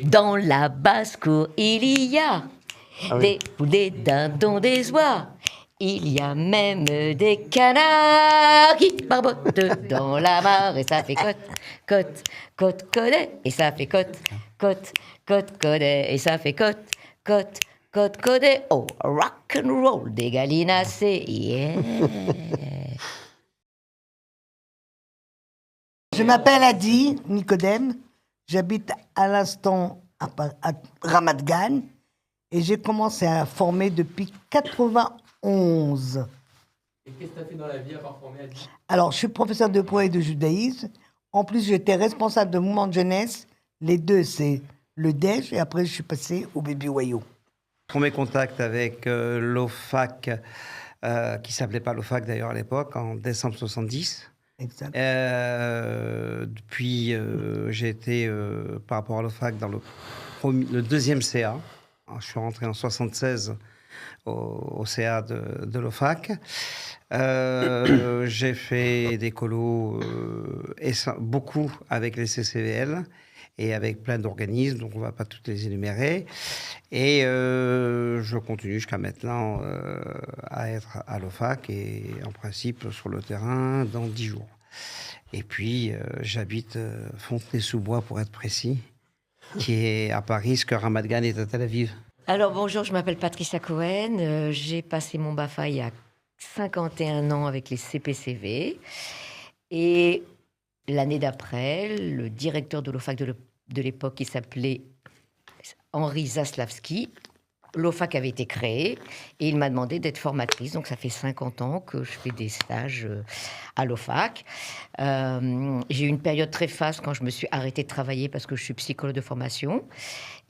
Dans la basse-cour, il y a Ah oui. des poules, des dindons, des oies. Il y a même des canards qui barbotent dans la mare et ça fait côte, côte, côte, codet et ça fait côte, côte, côte, codet et ça fait côte, côte, côte, codet. Oh, rock and roll des gallinacés, yeah. Je m'appelle Adi Nicodème, j'habite à l'instant à Ramat Gan et j'ai commencé à former depuis 91. Et qu'est-ce que tu as fait dans la vie à part former Adi? Alors, je suis professeur de poids et de judaïsme. En plus, j'étais responsable de mouvement de jeunesse. Les deux, c'est le DEJ et après, je suis passé au Baby Wayo. Premier contact avec l'OFAC, qui s'appelait pas l'OFAC d'ailleurs à l'époque, en décembre 70. Exact. Depuis, j'ai été, par rapport à l'OFAC, dans le deuxième CA. Alors, je suis rentré en 76 au CA de l'OFAC. J'ai fait des colos beaucoup avec les CCVL et avec plein d'organismes, donc on ne va pas toutes les énumérer. Et je continue jusqu'à maintenant à être à l'OFAC et en principe sur le terrain dans 10 jours. Et puis j'habite Fontenay-sous-Bois pour être précis, qui est à Paris, ce que Ramat Gan est à Tel Aviv. Alors bonjour, je m'appelle Patricia Cohen, j'ai passé mon BAFA il y a 51 ans avec les CPCV et l'année d'après, le directeur de l'OFAC de l'époque, qui s'appelait Henri Zaslavski, l'OFAC avait été créé et il m'a demandé d'être formatrice. Donc ça fait 50 ans que je fais des stages à l'OFAC. J'ai eu une période très faste quand je me suis arrêtée de travailler parce que je suis psychologue de formation.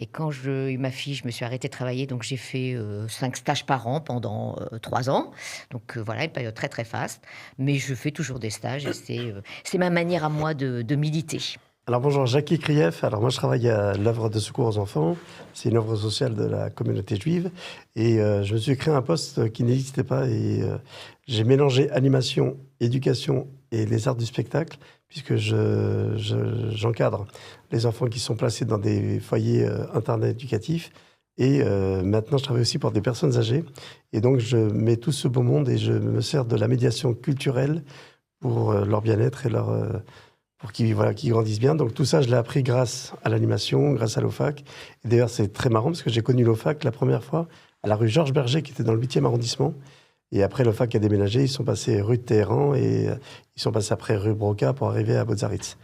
Et quand j'ai eu ma fille, je me suis arrêtée de travailler. Donc j'ai fait 5 stages par an pendant 3 ans. Donc voilà, une période très très faste. Mais je fais toujours des stages et c'est ma manière à moi de militer. Alors bonjour, Jackie Krief. Alors moi je travaille à l'œuvre de secours aux enfants. C'est une œuvre sociale de la communauté juive. Et je me suis créé un poste qui n'existait pas. Et j'ai mélangé animation, éducation et les arts du spectacle, puisque j'encadre les enfants qui sont placés dans des foyers internats éducatifs. Et maintenant je travaille aussi pour des personnes âgées. Et donc je mets tout ce beau monde et je me sers de la médiation culturelle pour leur bien-être et pour qu'ils grandissent bien. Donc tout ça, je l'ai appris grâce à l'animation, grâce à l'OFAC. Et d'ailleurs, c'est très marrant parce que j'ai connu l'OFAC la première fois à la rue Georges Berger, qui était dans le 8e arrondissement. Et après, l'OFAC a déménagé, ils sont passés rue de Téhéran et ils sont passés après rue Broca pour arriver à Botzaritz.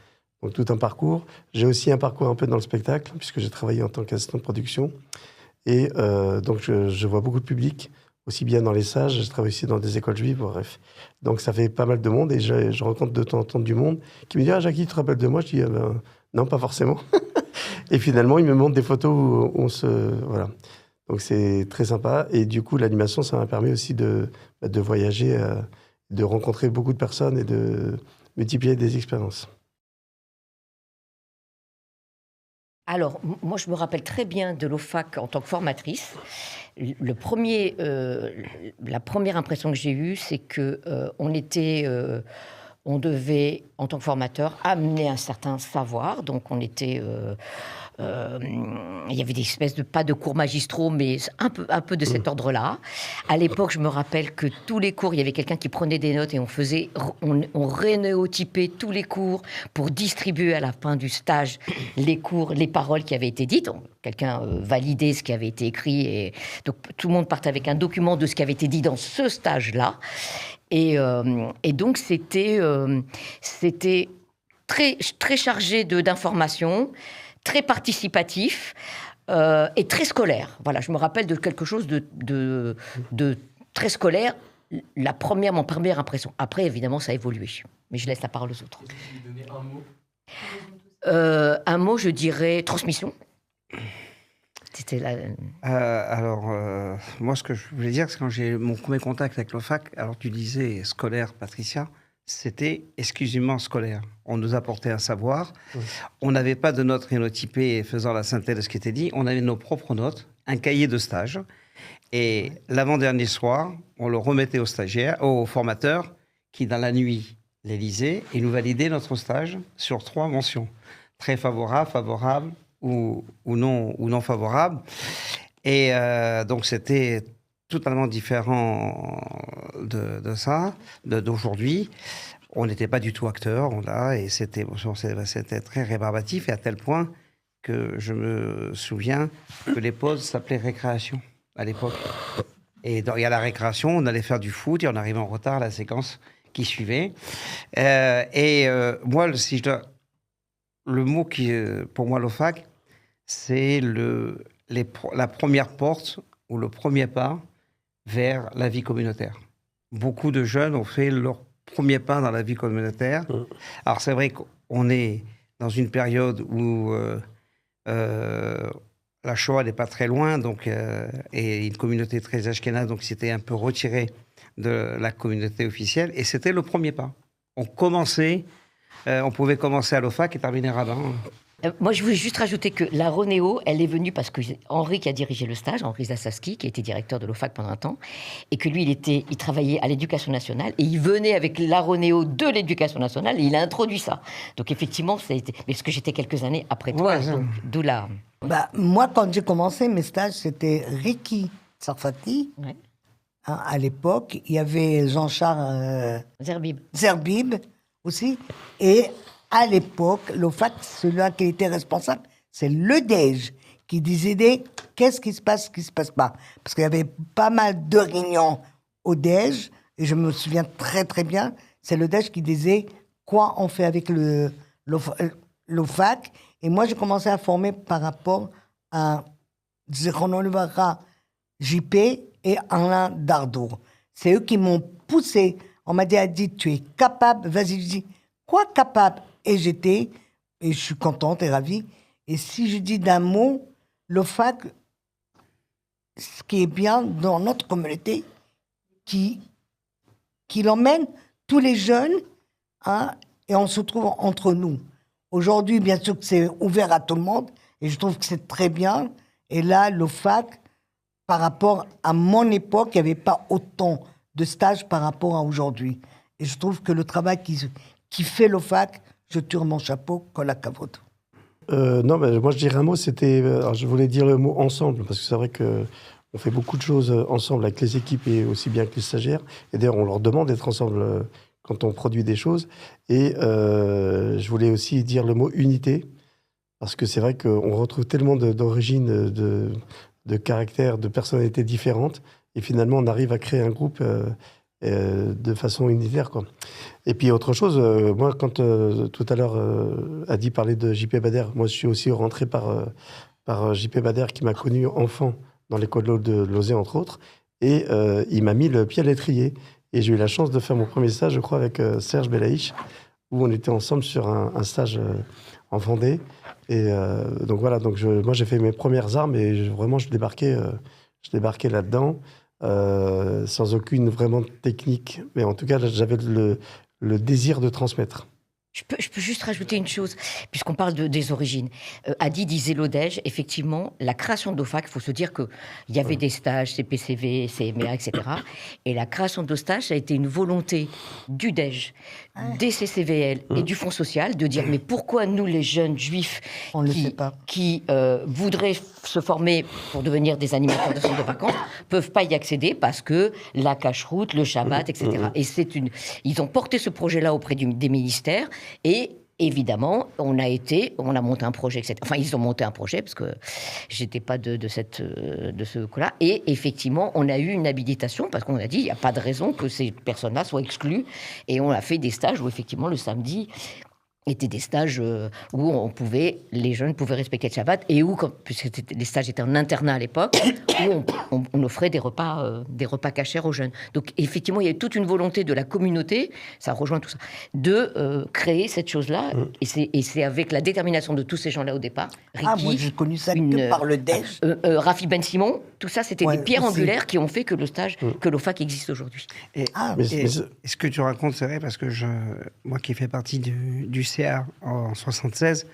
Donc tout un parcours. J'ai aussi un parcours un peu dans le spectacle, puisque j'ai travaillé en tant qu'assistant de production. Et donc je vois beaucoup de public, aussi bien dans les sages, je travaille aussi dans des écoles juives, bref. Donc ça fait pas mal de monde et je rencontre de temps en temps du monde qui me dit « Ah Jackie, tu te rappelles de moi ?» Je dis non, pas forcément. » Et finalement, ils me montrent des photos où on se... Voilà. Donc c'est très sympa. Et du coup, l'animation, ça m'a permis aussi de voyager, de rencontrer beaucoup de personnes et de multiplier des expériences. Alors, moi, je me rappelle très bien de l'OFAC en tant que formatrice. La première impression que j'ai eue, c'est que on devait, en tant que formateur, amener un certain savoir. Donc, il y avait des espèces de, pas de cours magistraux, mais un peu de cet ordre-là. À l'époque, je me rappelle que tous les cours, il y avait quelqu'un qui prenait des notes et on rénéotypait tous les cours pour distribuer à la fin du stage les cours, les paroles qui avaient été dites. Quelqu'un validait ce qui avait été écrit et donc tout le monde partait avec un document de ce qui avait été dit dans ce stage-là. Et donc c'était très très chargé d'informations, très participatif et très scolaire. Voilà, je me rappelle de quelque chose de très scolaire. Mon première impression. Après, évidemment, ça a évolué. Mais je laisse la parole aux autres. Est-ce que tu lui donnais un mot? Un mot, je dirais transmission. C'était moi, ce que je voulais dire, c'est quand j'ai mon premier contact avec l'OFAC, alors tu disais scolaire, Patricia, c'était exclusivement scolaire. On nous apportait un savoir. Oui. On n'avait pas de notes rénotypées faisant la synthèse de ce qui était dit. On avait nos propres notes, un cahier de stage. Et l'avant-dernier soir, on le remettait aux stagiaires, aux formateurs, qui dans la nuit les lisaient et nous validaient notre stage sur 3 mentions. Très favorable, favorable, ou non favorables. Et donc, c'était totalement différent d'aujourd'hui. On n'était pas du tout acteur, et c'était très rébarbatif, et à tel point que je me souviens que les pauses s'appelaient récréation à l'époque. Et il y a la récréation, on allait faire du foot et on arrivait en retard à la séquence qui suivait. Moi, le mot qui, pour moi, l'OFAC, c'est la première porte ou le premier pas vers la vie communautaire. Beaucoup de jeunes ont fait leur premier pas dans la vie communautaire. Alors, c'est vrai qu'on est dans une période où la Shoah n'est pas très loin, et une communauté très ashkénaze, donc c'était un peu retiré de la communauté officielle, et c'était le premier pas. On pouvait commencer à l'OFAC et terminer rabbin. Moi, je voulais juste rajouter que la Ronéo, elle est venue parce que Henri qui a dirigé le stage, Henri Zassaski, qui était directeur de l'OFAC pendant un temps, et que lui, il travaillait à l'Éducation nationale, et il venait avec la Ronéo de l'Éducation nationale, et il a introduit ça. Donc effectivement, mais parce que j'étais quelques années après toi, donc d'où la... Moi, quand j'ai commencé mes stages, c'était Ricky Sarfati. Ouais. À l'époque, il y avait Jean-Charles Zerbib aussi. Et à l'époque, l'OFAC, celui-là qui était responsable, c'est le DEJ qui disait qu'est-ce qui se passe pas. Parce qu'il y avait pas mal de réunions au DEJ, et je me souviens très très bien, c'est le DEJ qui disait quoi on fait avec l'OFAC. Et moi, j'ai commencé à former par rapport à Zéron Olivara, JP et Alain Dardour. C'est eux qui m'ont poussé. On m'a dit, tu es capable, vas-y. Je dis, quoi capable? Et j'étais, et je suis contente et ravie. Et si je dis d'un mot, l'OFAC, ce qui est bien dans notre communauté, qui emmène tous les jeunes, et on se trouve entre nous. Aujourd'hui, bien sûr que c'est ouvert à tout le monde, et je trouve que c'est très bien. Et là, l'OFAC, par rapport à mon époque, il n'y avait pas autant de stages par rapport à aujourd'hui. Et je trouve que le travail qui fait l'OFAC, je tire mon chapeau, colle à cavote. Non, mais moi je dirais un mot, alors je voulais dire le mot ensemble, parce que c'est vrai qu'on fait beaucoup de choses ensemble avec les équipes et aussi bien que les stagiaires. Et d'ailleurs, on leur demande d'être ensemble quand on produit des choses. Et je voulais aussi dire le mot unité, parce que c'est vrai qu'on retrouve tellement d'origines, de caractères, de personnalités différentes, et finalement on arrive à créer un groupe de façon unitaire, quoi. Et puis autre chose, moi quand tout à l'heure Adi parlait de JP Bader, moi je suis aussi rentré par JP Bader qui m'a connu enfant dans l'école de Lausée entre autres, et il m'a mis le pied à l'étrier. Et j'ai eu la chance de faire mon premier stage, je crois, avec Serge Belaïch, où on était ensemble sur un stage en Vendée. Et donc voilà, moi j'ai fait mes premières armes et vraiment je débarquais là-dedans sans aucune vraiment technique. Mais en tout cas, j'avais le désir de transmettre. Je peux juste rajouter une chose, puisqu'on parle des origines. Adi disait l'ODEJ, effectivement, la création de l'OFAC, il faut se dire qu'il y avait des stages, CPCV, CMA, etc. Et la création de stages, ça a été une volonté du DEJ, des CCVL et du Fonds social de dire mais pourquoi nous, les jeunes juifs qui voudraient se former pour devenir des animateurs de centres de vacances, peuvent pas y accéder parce que la cache-route, le Shabbat, etc. Et ils ont porté ce projet-là auprès des ministères. Et évidemment, on a monté un projet, etc. Enfin, ils ont monté un projet parce que j'étais pas de ce coup-là. Et effectivement, on a eu une habilitation parce qu'on a dit il n'y a pas de raison que ces personnes-là soient exclues. Et on a fait des stages où effectivement le samedi étaient des stages où les jeunes pouvaient respecter le Shabbat et où, puisque les stages étaient en internat à l'époque, où on offrait des repas cachers aux jeunes. Donc effectivement, il y a toute une volonté de la communauté, ça rejoint tout ça, de créer cette chose-là. Et c'est avec la détermination de tous ces gens-là au départ. Ricky, moi j'ai connu ça que par le DEJ. Rafi Ben Simon, tout ça, c'était des pierres angulaires qui ont fait que le stage, que l'OFAC existe aujourd'hui. Ce que tu racontes, c'est vrai, parce que moi qui fais partie du CA en 76,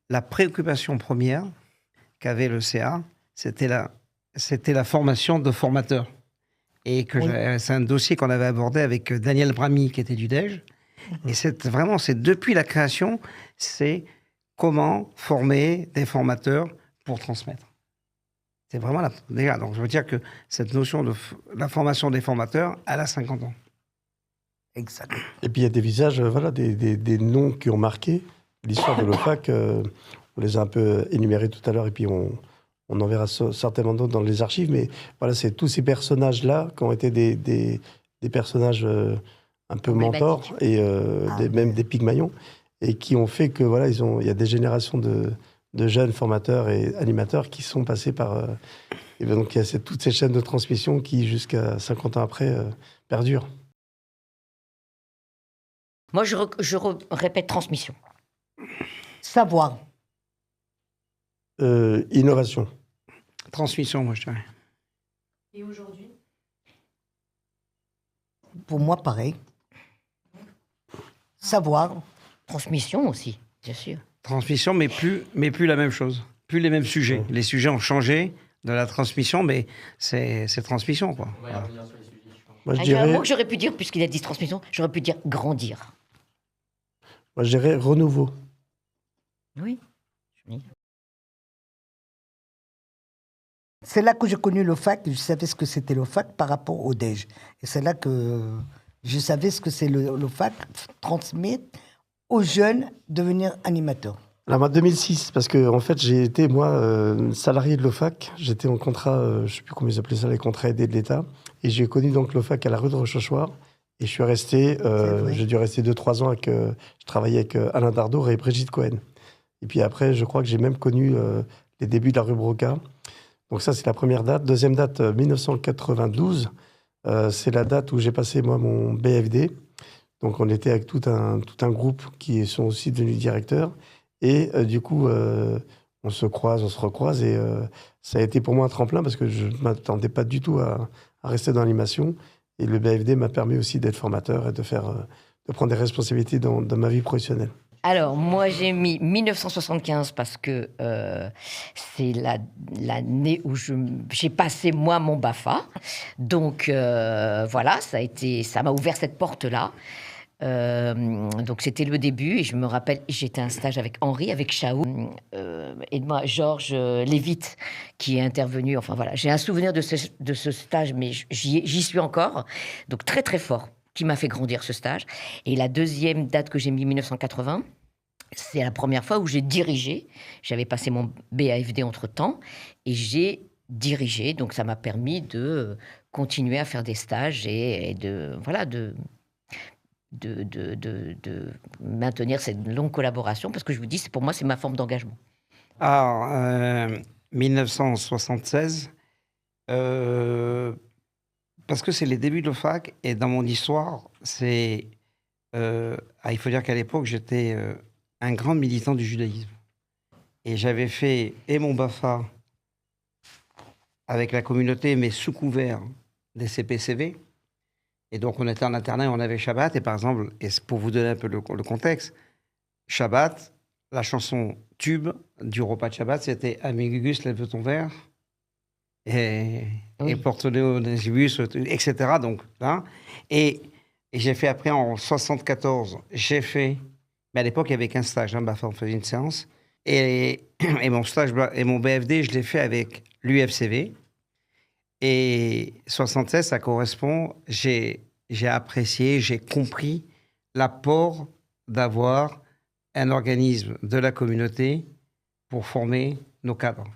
la préoccupation première qu'avait le CA, c'était la formation de formateurs. Et c'est un dossier qu'on avait abordé avec Daniel Bramy, qui était du DEJ. Et c'est depuis la création, c'est comment former des formateurs pour transmettre. C'est vraiment déjà. Donc, je veux dire que cette notion de la formation des formateurs, elle a 50 ans. Exact. Et puis il y a des visages, voilà, des noms qui ont marqué l'histoire de l'OFAC. On les a un peu énumérés tout à l'heure et puis on en verra certainement d'autres dans les archives. Mais voilà, c'est tous ces personnages-là qui ont été des personnages un peu mentors et même des pygmalions et qui ont fait que voilà, il y a des générations de jeunes formateurs et animateurs qui sont passés par... et bien donc il y a toutes ces chaînes de transmission qui, jusqu'à 50 ans après, perdurent. Moi, je répète transmission. Savoir. Innovation. Transmission, moi, je dirais. Et aujourd'hui? Pour moi, pareil. Savoir. Transmission aussi, bien sûr. Transmission, mais plus la même chose. Plus les mêmes sujets. Les sujets ont changé de la transmission, mais c'est transmission, quoi. On va y revenir sur les sujets, je pense. Moi, je Il y a un dirais, mot que j'aurais pu dire, puisqu'il a dit transmission, j'aurais pu dire grandir. renouveau. Oui. C'est là que j'ai connu l'OFAC, je savais ce que c'était l'OFAC par rapport au DEJ. Et c'est là que je savais ce que c'est l'OFAC, transmettre aux jeunes, devenir animateur. Alors, moi, 2006, parce que en fait, j'ai été, moi, salarié de l'OFAC. J'étais en contrat, je ne sais plus comment ils appelaient ça, les contrats aidés de l'État. Et j'ai connu donc l'OFAC à la rue de Rochechouart. Et je suis resté, j'ai dû rester 2-3 ans avec, je travaillais avec Alain Dardour et Brigitte Cohen. Et puis après, je crois que j'ai même connu les débuts de la rue Broca. Donc ça, c'est la première date. Deuxième date, 1992. C'est la date où j'ai passé, moi, mon BFD. Donc on était avec tout un groupe qui sont aussi devenus directeurs. Et du coup, on se croise, on se recroise. Et ça a été pour moi un tremplin parce que je ne m'attendais pas du tout à rester dans l'animation. Et le BFD m'a permis aussi d'être formateur et de prendre des responsabilités dans ma vie professionnelle. Alors, moi, j'ai mis 1975 parce que c'est l'année où j'ai passé, moi, mon BAFA. Donc, voilà, ça m'a ouvert cette porte-là. Donc, c'était le début. Et je me rappelle, j'étais à un stage avec Henri, avec Chaou, et moi, Georges Lévite, qui est intervenu. Enfin, voilà, j'ai un souvenir de ce stage, mais j'y suis encore. Donc, très, très fort, qui m'a fait grandir ce stage. Et la deuxième date que j'ai mis, 1980, c'est la première fois où j'ai dirigé. J'avais passé mon BAFD entre-temps et j'ai dirigé. Donc, ça m'a permis de continuer à faire des stages et de maintenir cette longue collaboration. Parce que je vous dis, pour moi, c'est ma forme d'engagement. Alors, 1976, parce que c'est les débuts de l'OFAC, et dans mon histoire, il faut dire qu'à l'époque, j'étais un grand militant du judaïsme. Et j'avais fait mon BAFA avec la communauté, mais sous couvert des CPCV. Et donc, on était en internat et on avait Shabbat. Et par exemple, et pour vous donner un peu le contexte, Shabbat, la chanson tube du repas de Shabbat, c'était « Amigugus, lève ton verre ». Et porte-le au Nésibus, etc. Donc, là. Et j'ai fait après, en 74, mais à l'époque, il n'y avait qu'un stage. On faisait une séance. Et mon stage et mon BFD, je l'ai fait avec l'UFCV. Et 76, ça correspond. J'ai apprécié, j'ai compris l'apport d'avoir un organisme de la communauté pour former nos cadres.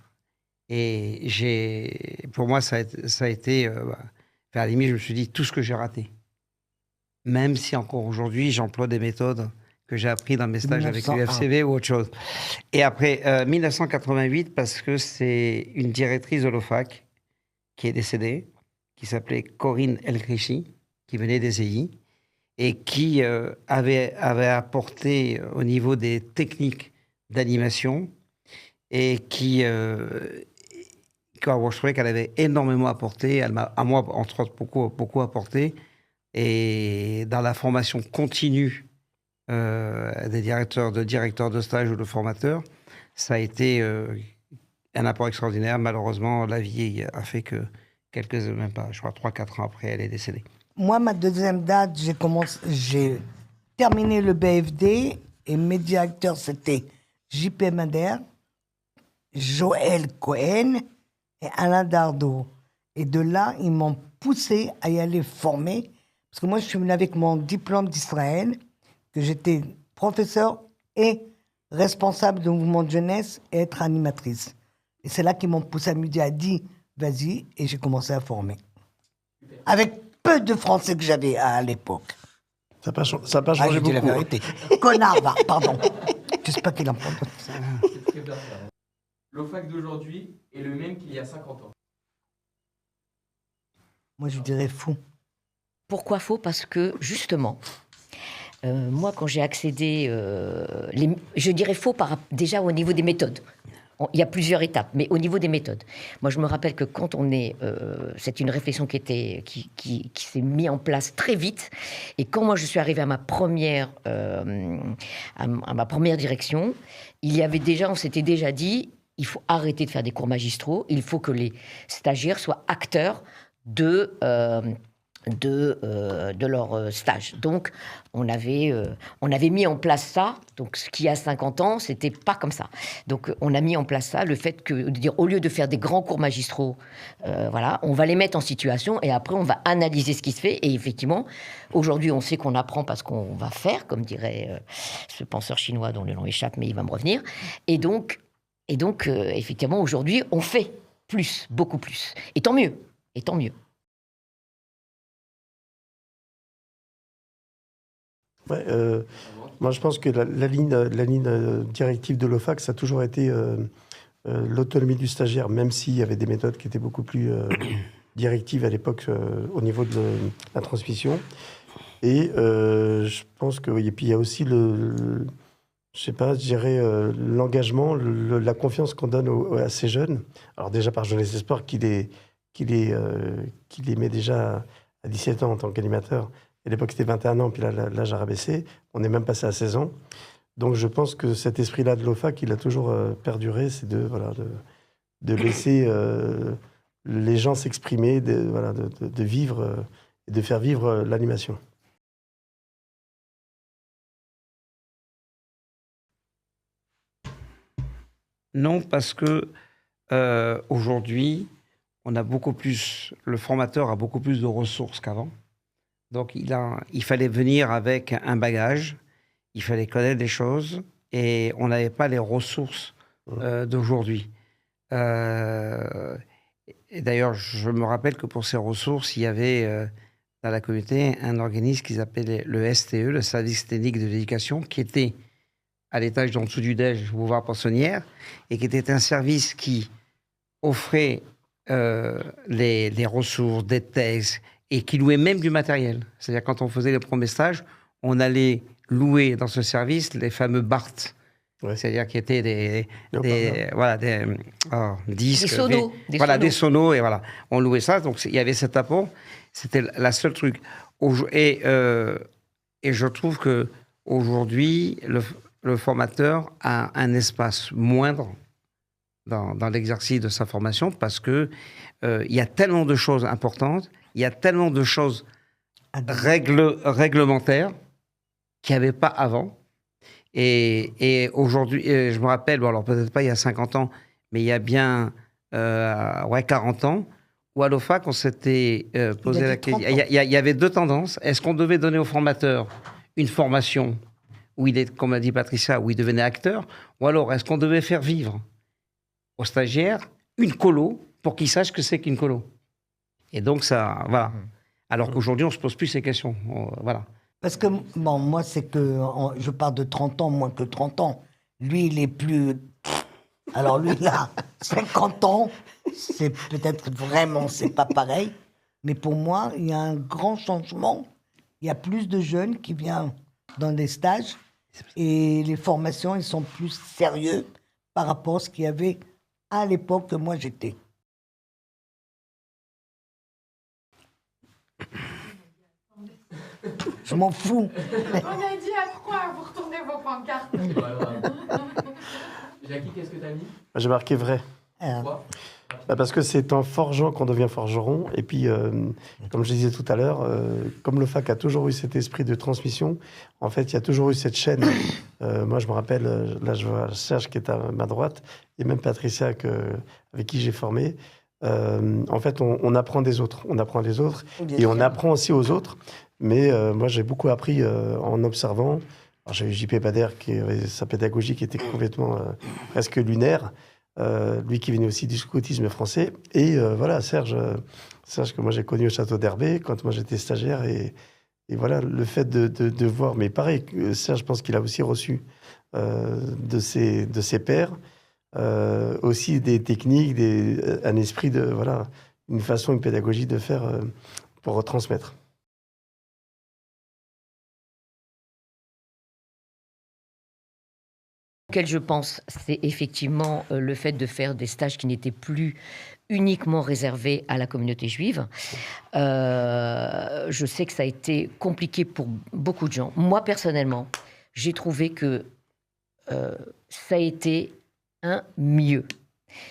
Et pour moi, ça a été... à la limite, je me suis dit tout ce que j'ai raté. Même si encore aujourd'hui, j'emploie des méthodes que j'ai appris dans mes stages avec l'UFCV ou autre chose. Et après, 1988, parce que c'est une directrice de l'OFAC qui est décédée, qui s'appelait Corinne Elkrichi, qui venait des EI, et qui avait apporté au niveau des techniques d'animation, et qui... je trouvais qu'elle avait énormément apporté, elle m'a, à moi, entre autres, beaucoup apporté, et dans la formation continue des directeurs de stage ou de formateurs, ça a été un apport extraordinaire. Malheureusement, la vie a fait que même pas, je crois 3-4 ans après, elle est décédée. Moi, ma deuxième date, j'ai terminé le BFD et mes directeurs, c'était JP Madère, Joël Cohen et Alain Dardot. Et de là, ils m'ont poussé à y aller former. Parce que moi, je suis venue avec mon diplôme d'Israël, que j'étais professeur et responsable de mouvement de jeunesse et être animatrice. Et c'est là qu'ils m'ont poussé à me dire, dis, vas-y, et j'ai commencé à former. Avec peu de français que j'avais à l'époque. Ça n'a pas Ah, changé je dis beaucoup. la vérité. Connard, va, pardon. J'espère qu'il en prend pas. C'est très bien ça. L'OFAC d'aujourd'hui est le même qu'il y a 50 ans. Moi, je dirais fou. Pourquoi faux? Parce que, justement, moi, quand j'ai accédé... je dirais faux déjà au niveau des méthodes. Il y a plusieurs étapes, mais au niveau des méthodes. Moi, je me rappelle que quand on est... c'est une réflexion qui s'est mise en place très vite. Et quand moi, je suis arrivée à ma première direction, on s'était déjà dit, il faut arrêter de faire des cours magistraux. Il faut que les stagiaires soient acteurs de leur stage. Donc, on avait mis en place ça. Donc, ce qui y a 50 ans, c'était pas comme ça. Donc, on a mis en place ça, le fait de dire, au lieu de faire des grands cours magistraux, voilà, on va les mettre en situation et après, on va analyser ce qui se fait. Et effectivement, aujourd'hui, on sait qu'on apprend parce qu'on va faire, comme dirait ce penseur chinois dont le nom échappe, mais il va me revenir. Et donc effectivement, aujourd'hui, on fait plus, beaucoup plus. Et tant mieux. Et tant mieux. Ouais, moi, je pense que la ligne directive de l'OFAC, ça a toujours été l'autonomie du stagiaire, même s'il y avait des méthodes qui étaient beaucoup plus directives à l'époque au niveau de la transmission. Et je pense que, oui, et puis il y a aussi je sais pas, je dirais l'engagement, la confiance qu'on donne à ces jeunes. Alors déjà par Jeunesse et Sport, qui les met déjà à 17 ans en tant qu'animateur. À l'époque, c'était 21 ans, puis là, l'âge a rabaissé. On est même passé à 16 ans. Donc, je pense que cet esprit-là de l'OFAC, il a toujours perduré, c'est de laisser les gens s'exprimer, de vivre, et de faire vivre l'animation. Non, parce que aujourd'hui, le formateur a beaucoup plus de ressources qu'avant. Donc, il fallait venir avec un bagage, il fallait connaître des choses, et on n'avait pas les ressources d'aujourd'hui. Et d'ailleurs, je me rappelle que pour ces ressources, il y avait dans la communauté un organisme qu'ils appelaient le STE, le Service Technique de l'Éducation, qui était à l'étage d'en dessous du DEJ, boulevard Poissonnière, et qui était un service qui offrait les ressources, des textes, et qui louait même du matériel. C'est-à-dire, quand on faisait les premiers stages, on allait louer dans ce service les fameux BART. Ouais. C'est-à-dire qui étaient des disques. Des sonos. Des sonos, et voilà. On louait ça, donc il y avait cet apport. C'était la seule truc. Et je trouve qu'aujourd'hui, le formateur a un espace moindre dans l'exercice de sa formation parce qu'il y a tellement de choses importantes, il y a tellement de choses réglementaires qu'il n'y avait pas avant. Et aujourd'hui, je me rappelle, bon, alors peut-être pas il y a 50 ans, mais il y a bien 40 ans, où à l'OFAC, on s'était posé la question. Il y avait deux tendances. Est-ce qu'on devait donner au formateur une formation où il est, comme a dit Patricia, où il devenait acteur, ou alors est-ce qu'on devait faire vivre aux stagiaires une colo pour qu'ils sachent que c'est qu'une colo? Et donc ça, voilà. Alors qu'aujourd'hui, on ne se pose plus ces questions. Voilà. Parce que, bon, moi, c'est que je parle de 30 ans, moins que 30 ans. Lui, il est plus... Alors, lui, il a 50 ans. C'est peut-être vraiment, c'est pas pareil. Mais pour moi, il y a un grand changement. Il y a plus de jeunes qui viennent dans des stages. Et les formations, ils sont plus sérieux par rapport à ce qu'il y avait à l'époque que moi, j'étais. Je m'en fous. On a dit à 3, vous retournez vos pancartes. Jackie, qu'est-ce que t'as mis? J'ai marqué vrai. Pourquoi? Parce que c'est en forgeant qu'on devient forgeron. Et puis, comme je disais tout à l'heure, comme le fac a toujours eu cet esprit de transmission, en fait, il y a toujours eu cette chaîne. Moi, je me rappelle, là, je vois Serge qui est à ma droite, et même Patricia avec qui j'ai formé. En fait, on apprend des autres. On apprend des autres. Et on apprend aussi aux autres. Mais moi, j'ai beaucoup appris en observant. Alors, j'ai eu JP Bader, qui avait sa pédagogie qui était complètement presque lunaire. Lui qui venait aussi du scoutisme français. Et voilà, Serge, que moi j'ai connu au château d'Herbé quand moi j'étais stagiaire. Et voilà, le fait de voir, mais pareil, Serge, je pense qu'il a aussi reçu de ses pairs aussi des techniques, un esprit voilà, une façon, une pédagogie de faire pour retransmettre. Auquel je pense, c'est effectivement le fait de faire des stages qui n'étaient plus uniquement réservés à la communauté juive. Je sais que ça a été compliqué pour beaucoup de gens. Moi, personnellement, j'ai trouvé que ça a été un mieux.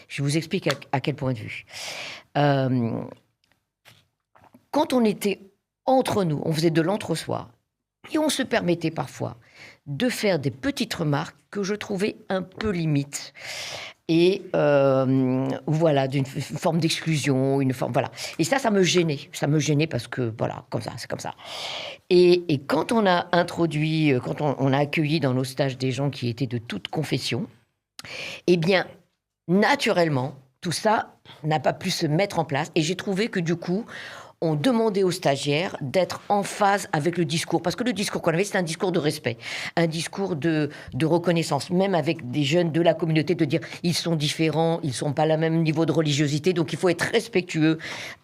Je vous explique à quel point de vue. Quand on était entre nous, on faisait de l'entre-soi, et on se permettait parfois de faire des petites remarques que je trouvais un peu limites. Et voilà, d'une forme d'exclusion, une forme, voilà. Et ça me gênait. Ça me gênait parce que, voilà, comme ça, c'est comme ça. Et quand on a introduit, quand on a accueilli dans nos stages des gens qui étaient de toute confession, eh bien, naturellement, tout ça n'a pas pu se mettre en place. Et j'ai trouvé que, du coup, on demandait aux stagiaires d'être en phase avec le discours. Parce que le discours qu'on avait, c'était un discours de respect, un discours de reconnaissance, même avec des jeunes de la communauté, de dire ils sont différents, ils ne sont pas à la même niveau de religiosité, donc il faut être respectueux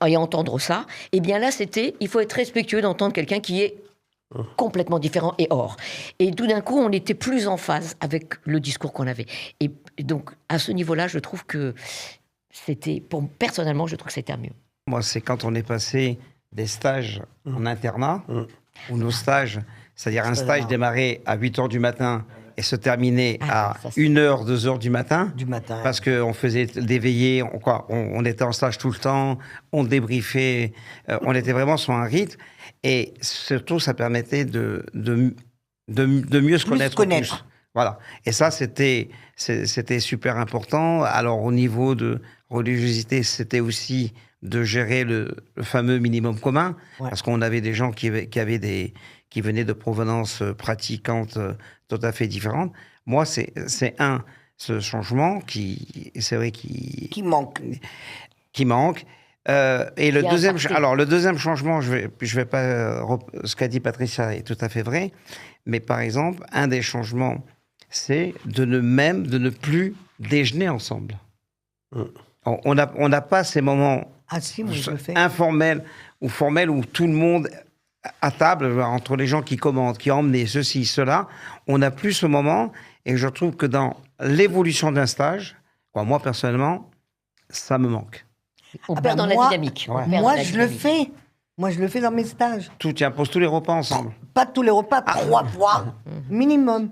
et entendre ça. Et bien là, c'était, il faut être respectueux d'entendre quelqu'un qui est complètement différent et hors. Et tout d'un coup, on était plus en phase avec le discours qu'on avait. Et donc, à ce niveau-là, je trouve que c'était, personnellement, je trouve que c'était mieux. Moi, c'est quand on est passé des stages en internat, où nos stages, c'est-à-dire un stage démarrait à 8h du matin et se terminait à 1h, 2h du matin. Parce qu'on faisait des veillées, on était en stage tout le temps, on débriefait, on était vraiment sur un rythme. Et surtout, ça permettait de mieux se connaître. Plus. Voilà. Et ça, c'était super important. Alors, au niveau de religiosité, c'était aussi de gérer le fameux minimum commun, parce qu'on avait des gens qui venaient de provenances pratiquantes tout à fait différentes. Moi, c'est ce changement c'est vrai qui manque. Et le deuxième changement, je vais pas, ce qu'a dit Patricia est tout à fait vrai, mais par exemple, un des changements, c'est de ne plus déjeuner ensemble. On n'a pas ces moments informels ou formels où tout le monde à table, entre les gens qui commandent, qui emmenaient ceci, cela, on n'a plus ce moment. Et je trouve que dans l'évolution d'un stage, moi personnellement, ça me manque. On perd dans la dynamique. Moi, je le fais. Moi, je le fais dans mes stages. Tu imposes tous les repas ensemble. Pas tous les repas, 3 fois minimum.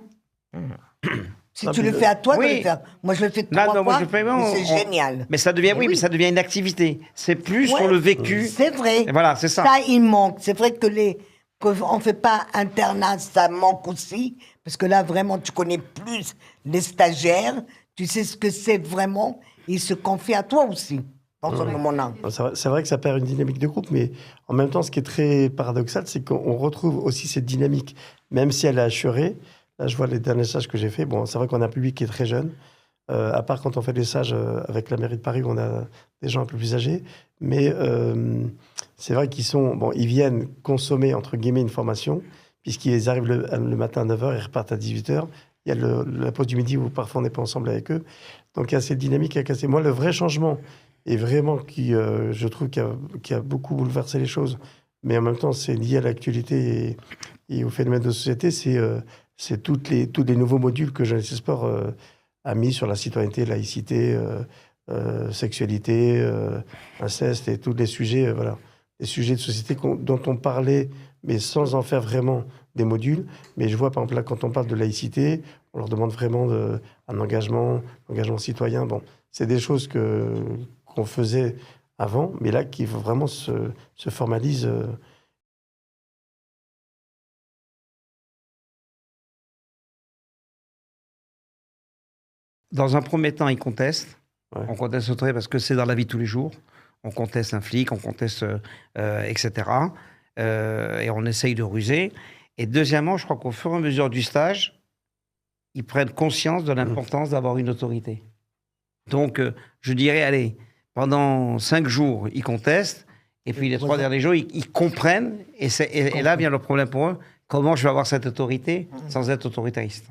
Si tu le fais à toi, de le faire. Moi, je le fais 3 fois, c'est génial. Mais ça devient, mais ça devient une activité. C'est plus sur le vécu. C'est vrai. Et voilà, c'est ça. Ça, il manque. C'est vrai que on ne fait pas internat, ça manque aussi. Parce que là, vraiment, tu connais plus les stagiaires. Tu sais ce que c'est vraiment. Ils se confient à toi aussi. Dans ce moment-là. C'est vrai que ça perd une dynamique de groupe, mais en même temps, ce qui est très paradoxal, c'est qu'on retrouve aussi cette dynamique, même si elle est assurée. Là, je vois les derniers stages que j'ai faits. Bon, c'est vrai qu'on a un public qui est très jeune, à part quand on fait des stages avec la mairie de Paris, où on a des gens un peu plus âgés. Mais c'est vrai ils viennent consommer, entre guillemets, une formation, puisqu'ils arrivent le matin à 9h et repartent à 18h. Il y a la pause du midi où parfois on n'est pas ensemble avec eux. Donc il y a cette dynamique à casser. Moi, le vrai changement, et vraiment je trouve qui a beaucoup bouleversé les choses, mais en même temps c'est lié à l'actualité et au phénomène de société, c'est tous les nouveaux modules que Jeunesse et Sport a mis sur la citoyenneté, laïcité, sexualité, inceste et tous les sujets, les sujets de société dont on parlait, mais sans en faire vraiment des modules. Mais je vois par exemple là, quand on parle de laïcité, on leur demande vraiment un engagement citoyen. Bon, c'est des choses qu'on faisait avant, mais là qui vraiment se formalise. Dans un premier temps, ils contestent. Ouais. On conteste l'autorité parce que c'est dans la vie de tous les jours. On conteste un flic, on conteste, etc. Et on essaye de ruser. Et deuxièmement, je crois qu'au fur et à mesure du stage, ils prennent conscience de l'importance d'avoir une autorité. Donc, je dirais, allez, pendant 5 jours, ils contestent. Et puis les 3 derniers jours, ils comprennent. Et là vient le problème pour eux. Comment je vais avoir cette autorité sans être autoritariste?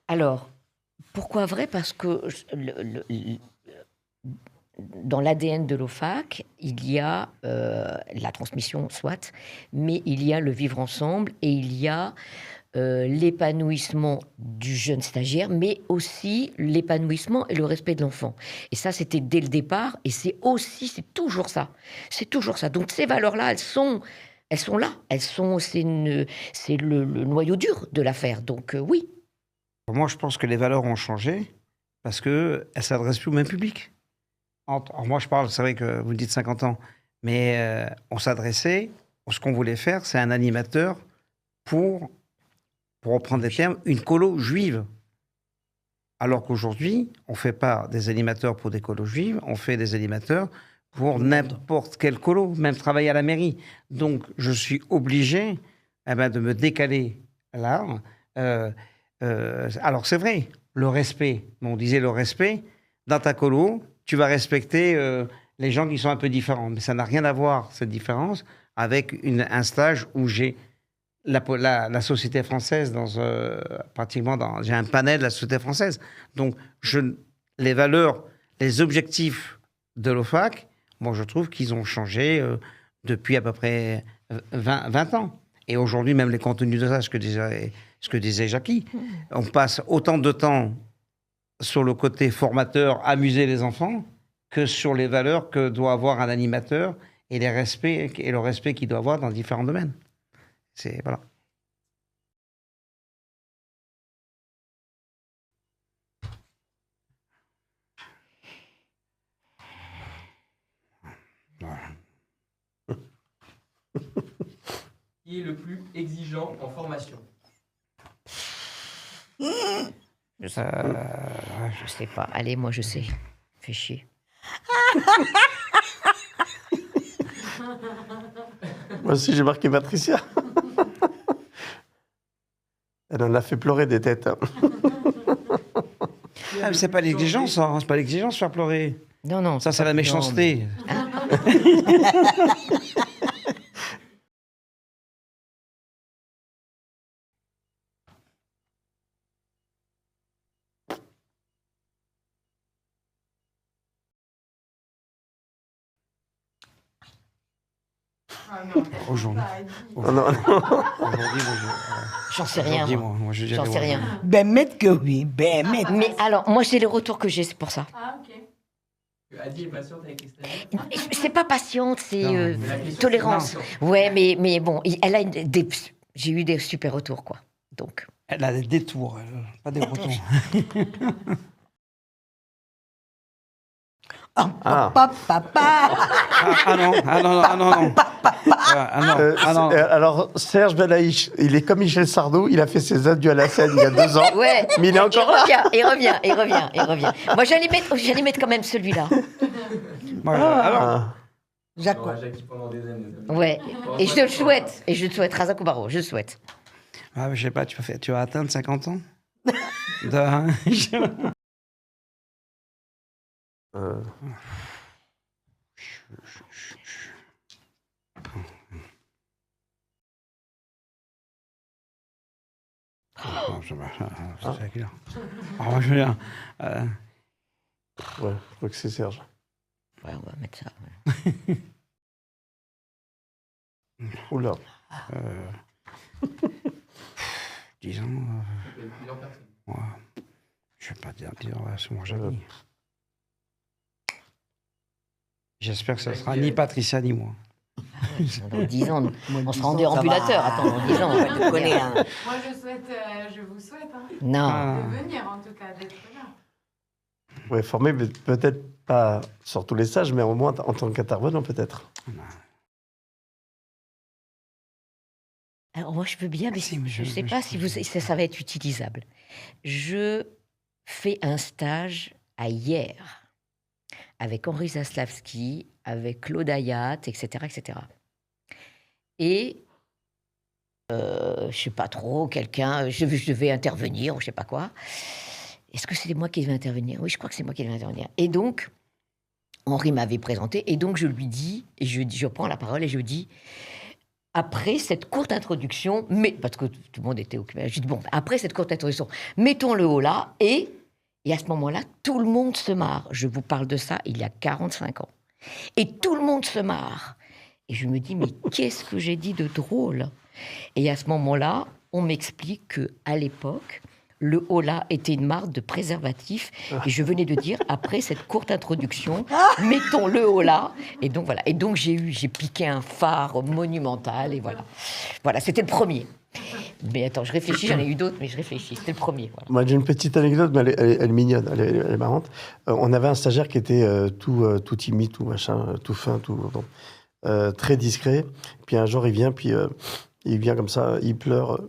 Alors, pourquoi vrai? Parce que dans l'ADN de l'OFAC, il y a la transmission, soit, mais il y a le vivre ensemble et il y a l'épanouissement du jeune stagiaire, mais aussi l'épanouissement et le respect de l'enfant. Et ça, c'était dès le départ, et c'est toujours ça. C'est toujours ça. Donc ces valeurs-là, elles sont là. C'est le noyau dur de l'affaire. Donc oui. Moi, je pense que les valeurs ont changé parce qu'elles ne s'adressent plus au même public. Alors moi, je parle, c'est vrai que vous dites 50 ans, mais on s'adressait, ce qu'on voulait faire, c'est un animateur pour reprendre les termes, une colo juive. Alors qu'aujourd'hui, on ne fait pas des animateurs pour des colos juives, on fait des animateurs pour n'importe quel colo, même travailler à la mairie. Donc, je suis obligé de me décaler là. Alors, c'est vrai, le respect. On disait le respect. Dans ta colo, tu vas respecter les gens qui sont un peu différents. Mais ça n'a rien à voir, cette différence, avec un stage où j'ai la société française, j'ai un panel de la société française. Donc, les valeurs, les objectifs de l'OFAC, moi, je trouve qu'ils ont changé depuis à peu près 20 ans. Et aujourd'hui, même les contenus de ça, ce que disait Jackie, on passe autant de temps sur le côté formateur, amuser les enfants, que sur les valeurs que doit avoir un animateur et le respect qu'il doit avoir dans différents domaines. Voilà. Qui est le plus exigeant en formation? Je sais pas. Allez, moi, je sais. Fais chier. Moi aussi, j'ai marqué Patricia. Elle en a fait pleurer des têtes. Hein. Ah, mais c'est pas l'exigence, hein. C'est pas l'exigence faire pleurer. Non. Ça, c'est la méchanceté. Ah non, Aujourd'hui. Non. Aujourd'hui, J'en sais rien. moi, je dirais J'en sais ouais. rien. Ben, mettre que oui. Ben, mettre. Mais alors, moi, c'est les retours que j'ai, c'est pour ça. Ah, ok. Adi est patiente avec les stagiaires. C'est pas patiente, c'est Non, Mais la question, tolérance. c'est patience. Ouais, mais bon, elle a j'ai eu des super retours, quoi. Donc. Elle a des détours, pas des retours. Papa. Non. Alors, Serge Belaïch, il est comme Michel Sardou, il a fait ses adieux à la scène il y a 2 ans. Ouais. Mais il est encore là. Il revient. Moi, j'allais mettre quand même celui-là. Ah. Jacob. J'aurai Jackie pendant des années. Ouais. Et je te le souhaite. Et je te souhaite, Raza Koubaro, je le souhaite. Ah, je sais pas, tu vas atteindre 50 ans C'est clair. Alors, moi, je veux dire, Ouais, je crois que c'est Serge. Ouais, on va mettre ça. Oula. disons, Il y a plusieurs personnes. je vais pas dire, c'est moi Jackie. J'espère que ce sera ni Patricia ni moi. Dans 10 ans, Moi, on se 10 rendait ans, ça ambulateur. va. Attends, dans 10 ans, on va Je connais, hein. Moi, je vous souhaite Non. Ah. de venir, en tout cas, d'être là. Ouais, formé, mais peut-être pas sur tous les stages, mais au moins en tant qu'intervenant, peut-être. Alors moi, je veux bien, mais je ne sais pas si ça va être utilisable. Je fais un stage à hier avec Henri Zaslavski, avec Claude Ayat, etc., etc. Et je ne sais pas trop, quelqu'un, je devais intervenir, ou je ne sais pas quoi. Est-ce que c'est moi qui devais intervenir? Oui, je crois que c'est moi qui devais intervenir. Et donc, Henri m'avait présenté, et donc je lui dis, et je prends la parole et je dis, après cette courte introduction, mais parce que tout le monde était occupé, je dis bon, après cette courte introduction, mettons le haut là, et à ce moment-là, tout le monde se marre. Je vous parle de ça il y a 45 ans. Et tout le monde se marre. Et je me dis, mais qu'est-ce que j'ai dit de drôle? Et à ce moment-là, on m'explique qu'à l'époque, le Hola était une marque de préservatif. Et je venais de dire, après cette courte introduction, mettons le Hola. Et donc voilà. Et donc j'ai piqué un phare monumental. Et voilà. Voilà, c'était le premier. Mais attends, je réfléchis, j'en ai eu d'autres, mais je réfléchis. C'était le premier. Voilà. Moi, j'ai une petite anecdote, mais elle est mignonne, elle est marrante. On avait un stagiaire qui était tout timide, tout machin, tout fin, tout très discret. Puis un jour, il vient comme ça, il pleure.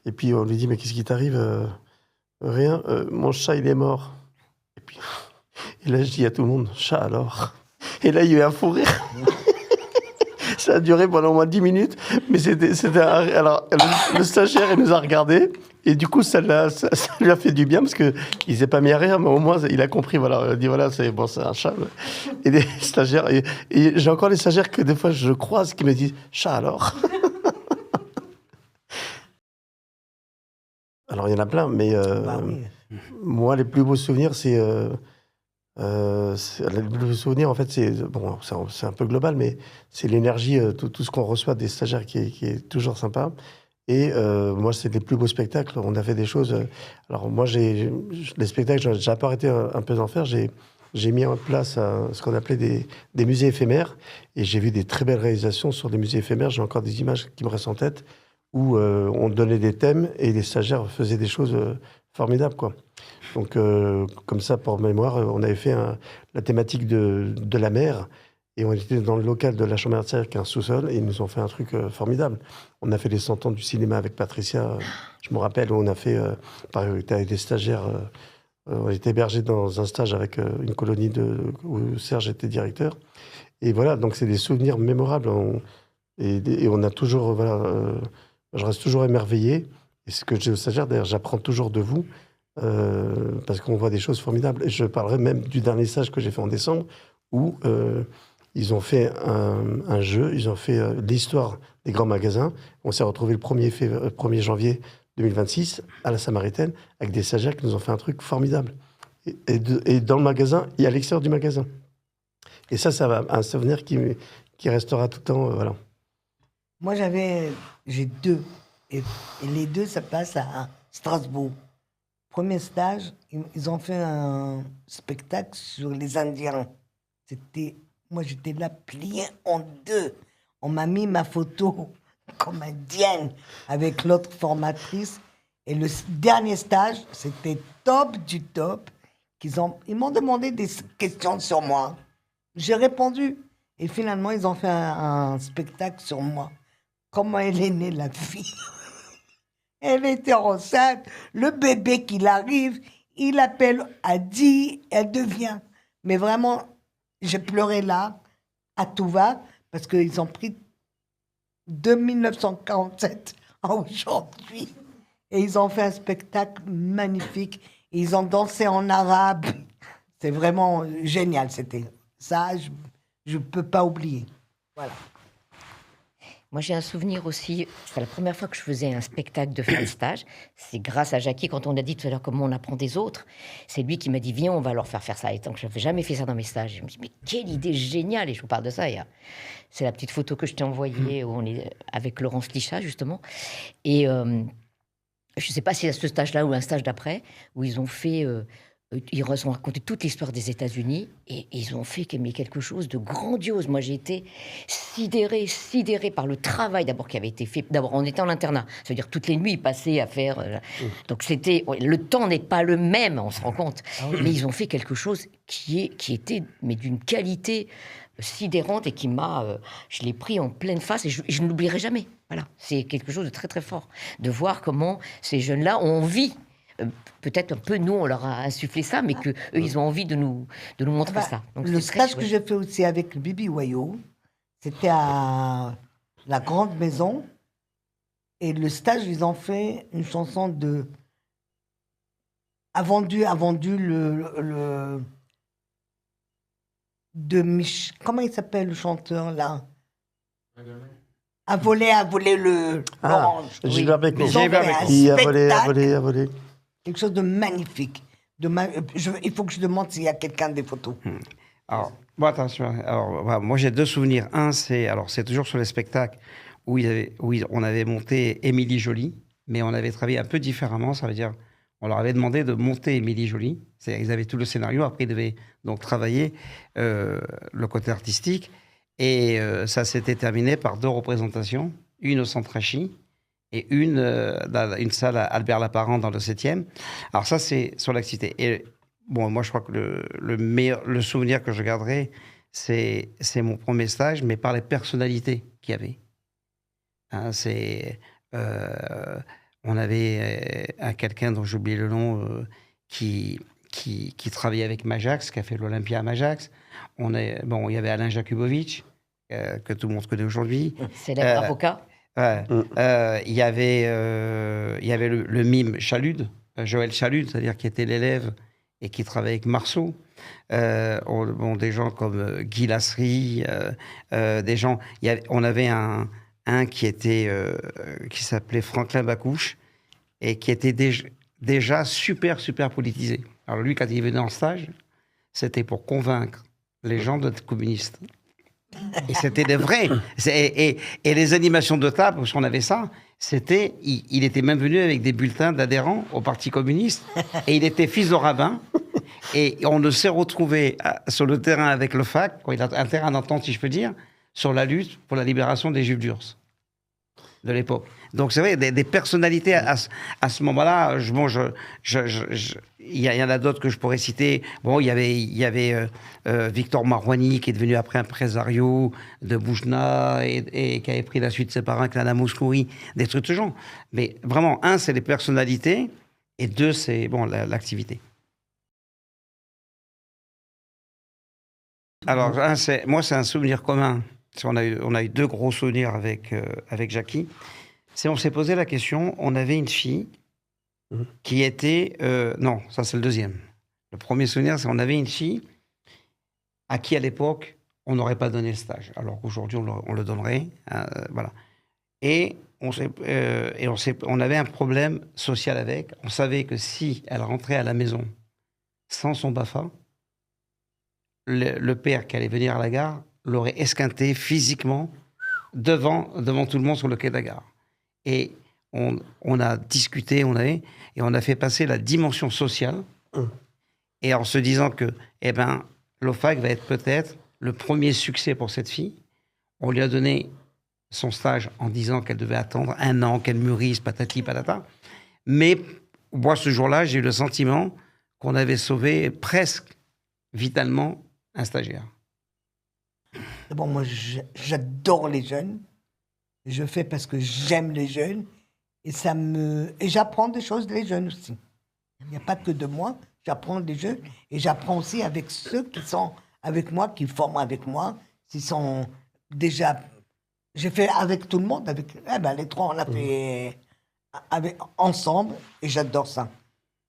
Et puis on lui dit, mais qu'est-ce qui t'arrive? Rien, mon chat, il est mort. Et là, je dis à tout le monde, chat alors? Et là, il y a eu un fou rire. Ça a duré pendant au moins 10 minutes, mais alors, le stagiaire, il nous a regardés, et du coup, ça lui a fait du bien, parce qu'il s'est pas mis à rire, mais au moins, il a compris, voilà, il a dit, voilà, c'est un chat. Et des stagiaires, et j'ai encore des stagiaires que des fois, je croise, qui me disent, chat alors? Alors, il y en a plein, mais Oui. moi, les plus beaux souvenirs, les plus beaux souvenirs, en fait, c'est un peu global, mais c'est l'énergie, tout ce qu'on reçoit des stagiaires qui est toujours sympa. Et moi, c'est les plus beaux spectacles. On a fait des choses. Alors, moi, les spectacles, j'ai un peu arrêté un peu d'en faire. J'ai mis en place ce qu'on appelait des musées éphémères. Et j'ai vu des très belles réalisations sur des musées éphémères. J'ai encore des images qui me restent en tête où on donnait des thèmes et les stagiaires faisaient des choses formidables, quoi. Donc, comme ça, pour mémoire, on avait fait la thématique de la mer, et on était dans le local de la Chambre d'Art qui est un sous-sol, et ils nous ont fait un truc formidable. On a fait les 100 ans du cinéma avec Patricia, je me rappelle, où on a fait, avec des stagiaires, on était hébergés dans un stage avec une colonie où Serge était directeur. Et voilà, donc c'est des souvenirs mémorables. Et on a toujours, voilà, je reste toujours émerveillé. Et ce que je dis aux stagiaires, d'ailleurs, j'apprends toujours de vous. Parce qu'on voit des choses formidables. Et je parlerai même du dernier stage que j'ai fait en décembre, où ils ont fait un jeu, ils ont fait l'histoire des grands magasins. On s'est retrouvé le 1er janvier 2026 à la Samaritaine, avec des stagiaires qui nous ont fait un truc formidable. Et dans le magasin, et à l'extérieur du magasin. Et ça va un souvenir qui restera tout le temps. Voilà. Moi, j'ai deux. Et les deux, ça passe à Strasbourg. Premier stage, ils ont fait un spectacle sur les Indiens. Moi, j'étais là, pliée en deux. On m'a mis ma photo comme indienne avec l'autre formatrice. Et le dernier stage, c'était top du top. Ils m'ont demandé des questions sur moi. J'ai répondu. Et finalement, ils ont fait un spectacle sur moi. Comment elle est née, la fille? Elle était enceinte, le bébé qui arrive, il appelle Adi, elle devient. Mais vraiment, j'ai pleuré là, à tout va, parce qu'ils ont pris de 1947 à aujourd'hui. Et ils ont fait un spectacle magnifique. Ils ont dansé en arabe. C'est vraiment génial, c'était. Ça, je ne peux pas oublier. Voilà. Moi, j'ai un souvenir aussi, c'est la première fois que je faisais un spectacle de fin de stage. C'est grâce à Jackie, quand on a dit tout à l'heure comment on apprend des autres. C'est lui qui m'a dit, viens, on va leur faire ça. Et tant que je n'avais jamais fait ça dans mes stages, je me dis, mais quelle idée géniale! Et je vous parle de ça. C'est la petite photo que je t'ai envoyée, où on est avec Laurence Lichat, justement. Et je ne sais pas si c'est à ce stage-là ou un stage d'après, où ils ont fait Ils ont raconté toute l'histoire des États-Unis et ils ont fait mais quelque chose de grandiose. Moi, j'ai été sidérée par le travail d'abord qui avait été fait. D'abord, on était en internat, ça veut dire toutes les nuits, ils passaient à faire. Donc le temps n'est pas le même, on se rend compte. Mais ils ont fait quelque chose qui était mais d'une qualité sidérante et je l'ai pris en pleine face et je ne l'oublierai jamais. Voilà, c'est quelque chose de très très fort de voir comment ces jeunes-là ont envie. Peut-être un peu, nous, on leur a insufflé ça, mais qu'eux, ils ont envie de nous montrer ça. Donc, le c'est très stage que chouette. j'ai fait aussi avec le Bibi Wayo, c'était à la Grande Maison. Et le stage, ils ont fait une chanson a vendu comment il s'appelle le chanteur, là? A volé l'orange. Gilbert Bécaud. Ils ont Gilbert fait un Qui a spectacle, volé. quelque chose de magnifique. Il faut que je demande s'il y a quelqu'un des photos. Alors, bon, attention. Alors, voilà, moi, j'ai deux souvenirs. Un, c'est toujours sur les spectacles où on avait monté Émilie Joly, mais on avait travaillé un peu différemment. Ça veut dire, on leur avait demandé de monter Émilie Joly. Ils avaient tout le scénario. Après, ils devaient donc travailler le côté artistique. Et ça s'était terminé par 2 représentations, une au Centre Hachi et une dans une salle à Albert Lapparent dans le 7e. Alors ça, c'est sur l'activité. Et bon, moi, je crois que le souvenir que je garderai, c'est mon premier stage, mais par les personnalités qu'il y avait. Hein, on avait quelqu'un dont j'ai oublié le nom qui travaillait avec Majax, qui a fait l'Olympia à Majax. Il y avait Alain Jakubowicz, que tout le monde connaît aujourd'hui. Célèbre avocat. Il y avait le mime Chalude, Joël Chalude, c'est-à-dire qui était l'élève et qui travaillait avec Marceau. Des gens comme Guy Lasserie, des gens. On avait un qui s'appelait Franklin Bacouche et qui était déjà super politisé. Alors lui, quand il venait en stage, c'était pour convaincre les gens d'être communistes. Et c'était des vrais. Et les animations de table, parce qu'on avait ça, il était même venu avec des bulletins d'adhérents au Parti communiste. Et il était fils de rabbin. Et on s'est retrouvé sur le terrain avec le FAC, il a un terrain d'entente, si je peux dire, sur la lutte pour la libération des Juifs d'Urs de l'époque. Donc c'est vrai, des personnalités à ce moment-là. Il y en a d'autres que je pourrais citer. Bon, il y avait Victor Marouani qui est devenu après impresario de Boujna et qui avait pris la suite de ses parents avec Nana Mouskouri, des trucs de ce genre. Mais vraiment, un, c'est les personnalités et deux, c'est l'activité. Alors, moi, c'est un souvenir commun. On a eu 2 gros souvenirs avec Jackie. On s'est posé la question, on avait une fille qui était... non, ça c'est le deuxième. Le premier souvenir, c'est qu'on avait une fille à qui, à l'époque, on n'aurait pas donné le stage. Alors qu'aujourd'hui, on le donnerait. Voilà. Et on avait un problème social avec. On savait que si elle rentrait à la maison sans son BAFA, le père qui allait venir à la gare l'aurait esquinté physiquement devant tout le monde sur le quai de la gare. Et on a discuté, et on a fait passer la dimension sociale, et en se disant que l'OFAC va être peut-être le premier succès pour cette fille. On lui a donné son stage en disant qu'elle devait attendre 1 an, qu'elle mûrisse, patati patata. Mais moi, ce jour-là, j'ai eu le sentiment qu'on avait sauvé presque vitalement un stagiaire. Bon, moi, j'adore les jeunes. Je fais parce que j'aime les jeunes. Et j'apprends des choses des jeunes aussi. Il n'y a pas que de moi. J'apprends des jeunes. Et j'apprends aussi avec ceux qui sont avec moi, qui forment avec moi. Qui sont déjà... J'ai fait avec tout le monde. Les 3, on a fait ensemble. Et j'adore ça.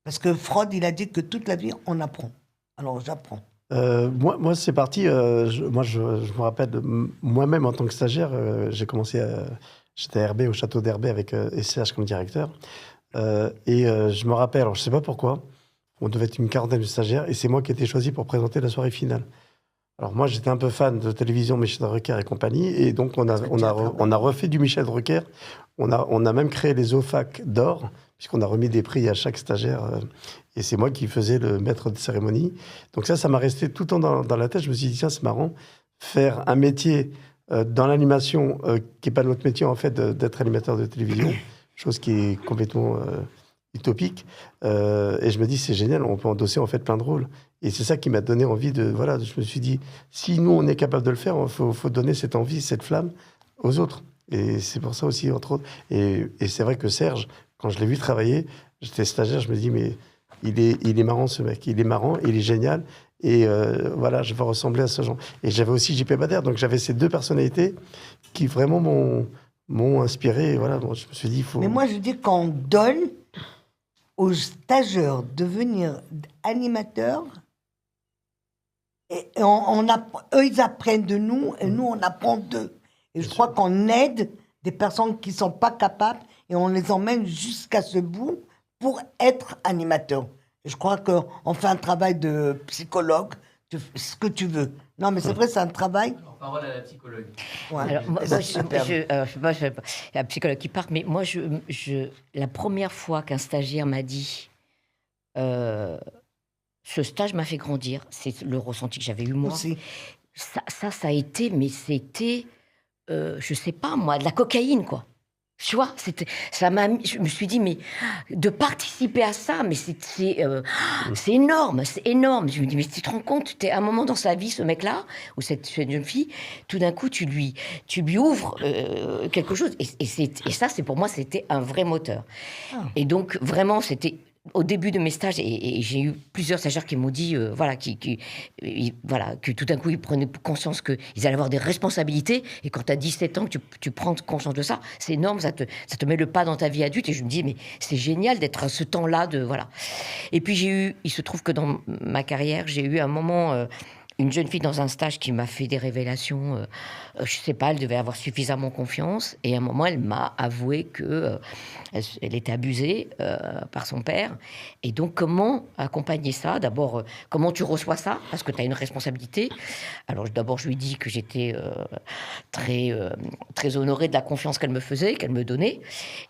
Parce que Freud, il a dit que toute la vie, on apprend. Alors, j'apprends. Moi, c'est parti. Je me rappelle de moi-même en tant que stagiaire. J'ai commencé j'étais à Herbé, au château d'Herbé avec SCH comme directeur. Je me rappelle, alors je ne sais pas pourquoi, on devait être une 40aine de stagiaires et c'est moi qui ai été choisi pour présenter la soirée finale. Alors moi, j'étais un peu fan de télévision, Michel Drucker et compagnie, et donc on a refait du Michel Drucker. On a même créé les OFAC d'or, puisqu'on a remis des prix à chaque stagiaire, et c'est moi qui faisais le maître de cérémonie. Donc ça m'a resté tout le temps dans la tête. Je me suis dit, tiens, c'est marrant, faire un métier dans l'animation, qui n'est pas notre métier en fait, d'être animateur de télévision, chose qui est complètement utopique. Et je me dis, c'est génial, on peut endosser en fait plein de rôles. Et c'est ça qui m'a donné envie de... Voilà, je me suis dit, si nous, on est capable de le faire, il faut donner cette envie, cette flamme aux autres. Et c'est pour ça aussi, entre autres. Et c'est vrai que Serge, quand je l'ai vu travailler, j'étais stagiaire, je me dis, mais il est marrant ce mec, il est marrant, il est génial. Et voilà, je veux ressembler à ce genre. Et j'avais aussi JP Bader, donc j'avais ces deux personnalités qui vraiment m'ont inspiré. Et voilà, bon, je me suis dit, il faut... Mais moi, je dis qu'on donne aux stagiaires de devenir animateurs, et eux, ils apprennent de nous, et nous, on apprend d'eux. Et je crois qu'on aide des personnes qui ne sont pas capables, et on les emmène jusqu'à ce bout pour être animateurs. Et je crois qu'on fait un travail de psychologue, ce que tu veux. Non, mais c'est vrai, c'est un travail. Alors, parole à la psychologue. Ouais. Alors, moi, C'est je superbe. sais pas, la psychologue qui part, mais moi, la première fois qu'un stagiaire m'a dit ce stage m'a fait grandir, c'est le ressenti que j'avais eu moi. Aussi. Ça a été, mais c'était, je sais pas moi, de la cocaïne, quoi. Tu vois, je me suis dit, mais de participer à ça, mais c'est énorme, c'est énorme. Je me dis, mais tu te rends compte, tu es à un moment dans sa vie, ce mec-là, ou cette jeune fille, tout d'un coup, tu lui ouvres quelque chose. Et ça, pour moi, c'était un vrai moteur. Ah. Et donc, vraiment, c'était... Au début de mes stages, et j'ai eu plusieurs stagiaires qui m'ont dit que tout d'un coup, ils prenaient conscience qu'ils allaient avoir des responsabilités. Et quand tu as 17 ans, que tu prends conscience de ça, c'est énorme, ça te met le pas dans ta vie adulte. Et je me dis, mais c'est génial d'être à ce temps-là. Voilà. Et puis, il se trouve que dans ma carrière, j'ai eu un moment... une jeune fille dans un stage qui m'a fait des révélations, je sais pas, elle devait avoir suffisamment confiance. Et à un moment, elle m'a avoué que elle était abusée par son père. Et donc, comment accompagner ça? D'abord, comment tu reçois ça? Parce que tu as une responsabilité. Alors, d'abord, je lui ai dit que j'étais très honorée de la confiance qu'elle me faisait, qu'elle me donnait.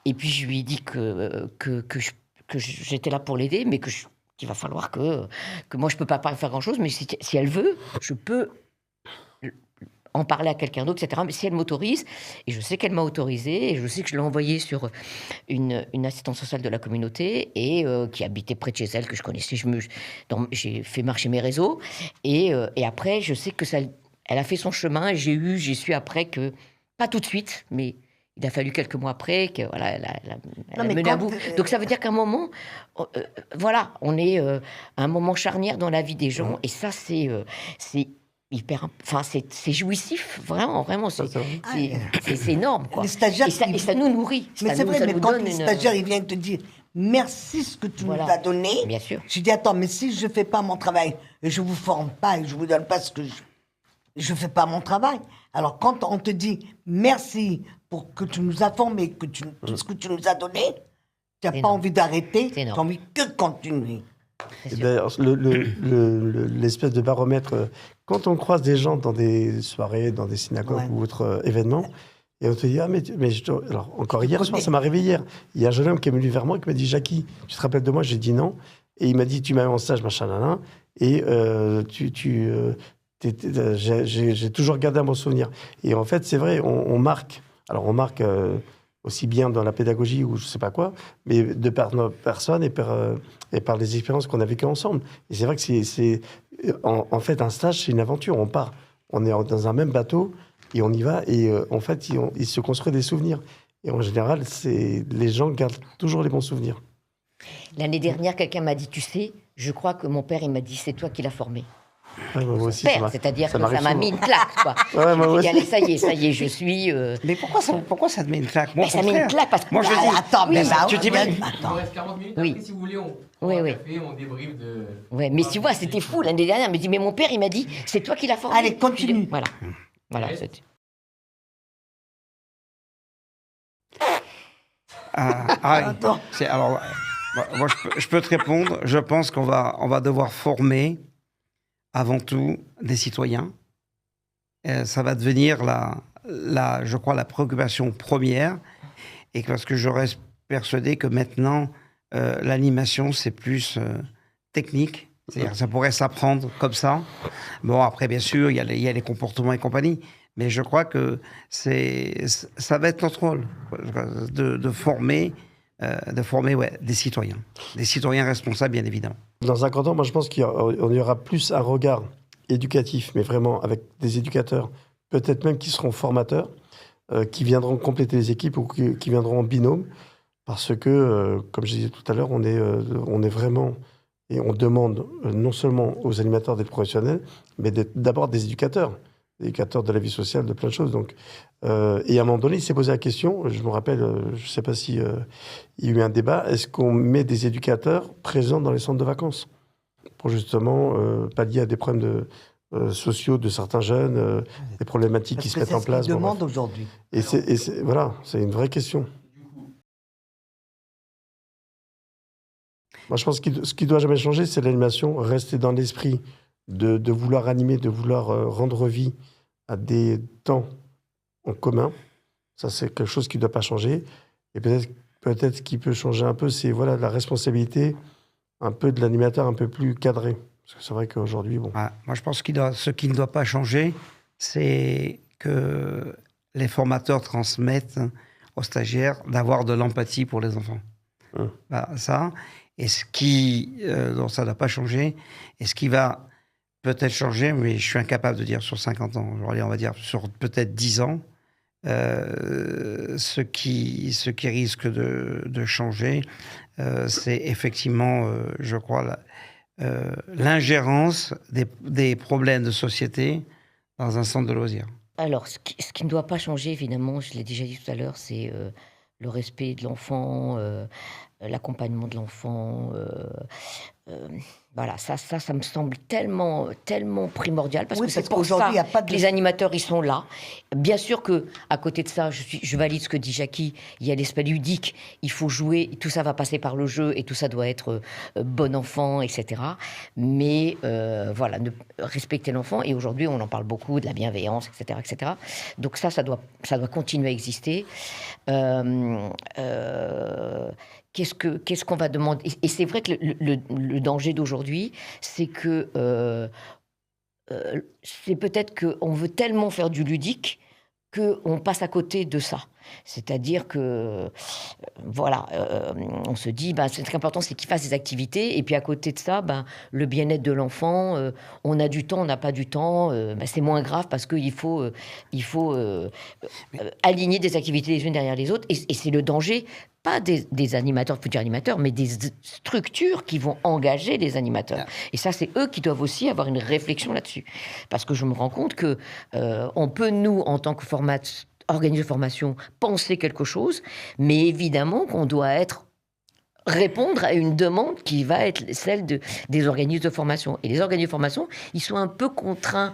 Et puis, je lui ai dit que j'étais là pour l'aider, mais qu'il va falloir que moi, je ne peux pas faire grand-chose, mais si elle veut, je peux en parler à quelqu'un d'autre, etc. Mais si elle m'autorise, et je sais qu'elle m'a autorisé, et je sais que je l'ai envoyée sur une assistante sociale de la communauté, et qui habitait près de chez elle, que je connaissais. J'ai fait marcher mes réseaux, et après, je sais que elle a fait son chemin, et j'ai su après que, pas tout de suite, mais... Il a fallu quelques mois après que voilà, elle a mené à bout. Donc ça veut dire qu'à un moment, voilà, on est à un moment charnière dans la vie des gens, et ça c'est hyper, enfin c'est jouissif, vraiment, c'est énorme, quoi. Les stagiaires, et ça nous nourrit. Mais c'est vrai, mais quand les stagiaires ils viennent te dire merci ce que tu nous as donné, bien sûr. Je dis attends, mais si je fais pas mon travail et je vous forme pas et je vous donne pas ce que je fais pas mon travail. Alors quand on te dit merci pour que tu nous as formés, que tout ce que tu nous as donné, tu n'as pas envie d'arrêter, tu as envie que continuer. D'ailleurs, l'espèce de baromètre, quand on croise des gens dans des soirées, dans des synagogues ou autres événements, et on te dit, alors encore hier soir, ça m'a réveillé hier. Il y a un jeune homme qui est venu vers moi et qui m'a dit, Jackie, tu te rappelles de moi? J'ai dit non. Et il m'a dit, tu m'as eu en stage, machin, et j'ai toujours gardé un bon souvenir. Et en fait, c'est vrai, on marque. Alors, on marque aussi bien dans la pédagogie ou je ne sais pas quoi, mais de par nos personnes et par les expériences qu'on a vécues ensemble. Et c'est vrai que en fait, un stage, c'est une aventure. On part, on est dans un même bateau et on y va. Et en fait, il se construit des souvenirs. Et en général, les gens gardent toujours les bons souvenirs. L'année dernière, quelqu'un m'a dit, tu sais, je crois que mon père, il m'a dit, c'est toi qui l'as formé. Ouais, moi aussi, c'est-à-dire que ça m'a mis une claque, quoi. Ouais, moi aussi. Allez, ça y est, je suis... Mais pourquoi ça te met une claque? Moi, ça met une claque parce que... Moi, je dis... Attends, mais tu dis même... Il nous reste 40 minutes, après, si vous voulez, on café, on débriefe de... Ouais, mais tu vois, c'était fou, l'année dernière, il me dit, mais mon père, il m'a dit, c'est toi qui l'as formé. Allez, continue. Voilà. Alors, moi, je peux te répondre. Je pense qu'on va devoir former avant tout des citoyens ça va devenir je crois, la préoccupation première. Et parce que je reste persuadé que maintenant, l'animation, c'est plus technique. C'est-à-dire, ça pourrait s'apprendre comme ça. Bon, après, bien sûr, il y a les comportements et compagnie. Mais je crois que ça va être notre rôle de former, des citoyens. Des citoyens responsables, bien évidemment. Dans 50 ans, moi, je pense qu'il y aura plus un regard éducatif, mais vraiment avec des éducateurs, peut-être même qui seront formateurs, qui viendront compléter les équipes ou qui viendront en binôme. Parce que, comme je disais tout à l'heure, on est vraiment... Et on demande non seulement aux animateurs d'être professionnels, mais d'abord des éducateurs de la vie sociale, de plein de choses. Donc, et à un moment donné, il s'est posé la question, je me rappelle, je ne sais pas si il y a eu un débat, est-ce qu'on met des éducateurs présents dans les centres de vacances pour justement pallier à des problèmes sociaux de certains jeunes, des problématiques qui se mettent en place. C'est ce qu'ils demandent aujourd'hui. Et voilà, c'est une vraie question. Moi, je pense que ce qui doit jamais changer, c'est l'animation, rester dans l'esprit de vouloir animer, de vouloir rendre vie à des temps en commun. Ça, c'est quelque chose qui ne doit pas changer. Et peut-être ce qui peut changer un peu, c'est voilà, la responsabilité un peu de l'animateur un peu plus cadré. Parce que c'est vrai qu'aujourd'hui, bon... Moi, je pense que ce qui ne doit pas changer, c'est que les formateurs transmettent aux stagiaires d'avoir de l'empathie pour les enfants. Ça... Et ce qui, donc ça ne doit pas changer, et ce qui va peut-être changer, mais je suis incapable de dire sur 50 ans, on va dire sur peut-être 10 ans, ce qui risque de changer, c'est effectivement, je crois, l'ingérence des problèmes de société dans un centre de loisirs. Alors, ce qui ne doit pas changer, évidemment, je l'ai déjà dit tout à l'heure, c'est le respect de l'enfant, l'accompagnement de l'enfant. Voilà, ça me semble tellement primordial, parce que c'est pour ça que les animateurs, ils sont là. Bien sûr que à côté de ça, je valide ce que dit Jackie, il y a l'aspect ludique, il faut jouer, tout ça va passer par le jeu, et tout ça doit être bon enfant, etc. Mais voilà, respecter l'enfant, et aujourd'hui, on en parle beaucoup, de la bienveillance, etc., etc. Donc ça doit continuer à exister. Qu'est-ce qu'on va demander? Et c'est vrai que le danger d'aujourd'hui, c'est que c'est peut-être qu'on veut tellement faire du ludique qu'on passe à côté de ça. C'est-à-dire que, voilà, on se dit, ce qui est important, c'est qu'il fasse des activités, et puis à côté de ça, le bien-être de l'enfant, on a du temps, on n'a pas du temps, c'est moins grave, parce qu'il faut aligner des activités les unes derrière les autres, et c'est le danger, pas des animateurs, futurs animateurs, mais des structures qui vont engager les animateurs. Et ça, c'est eux qui doivent aussi avoir une réflexion là-dessus. Parce que je me rends compte que on peut, nous, en tant que organisme de formation, penser quelque chose, mais évidemment qu'on doit répondre à une demande qui va être celle des organismes de formation. Et les organismes de formation, ils sont un peu contraints,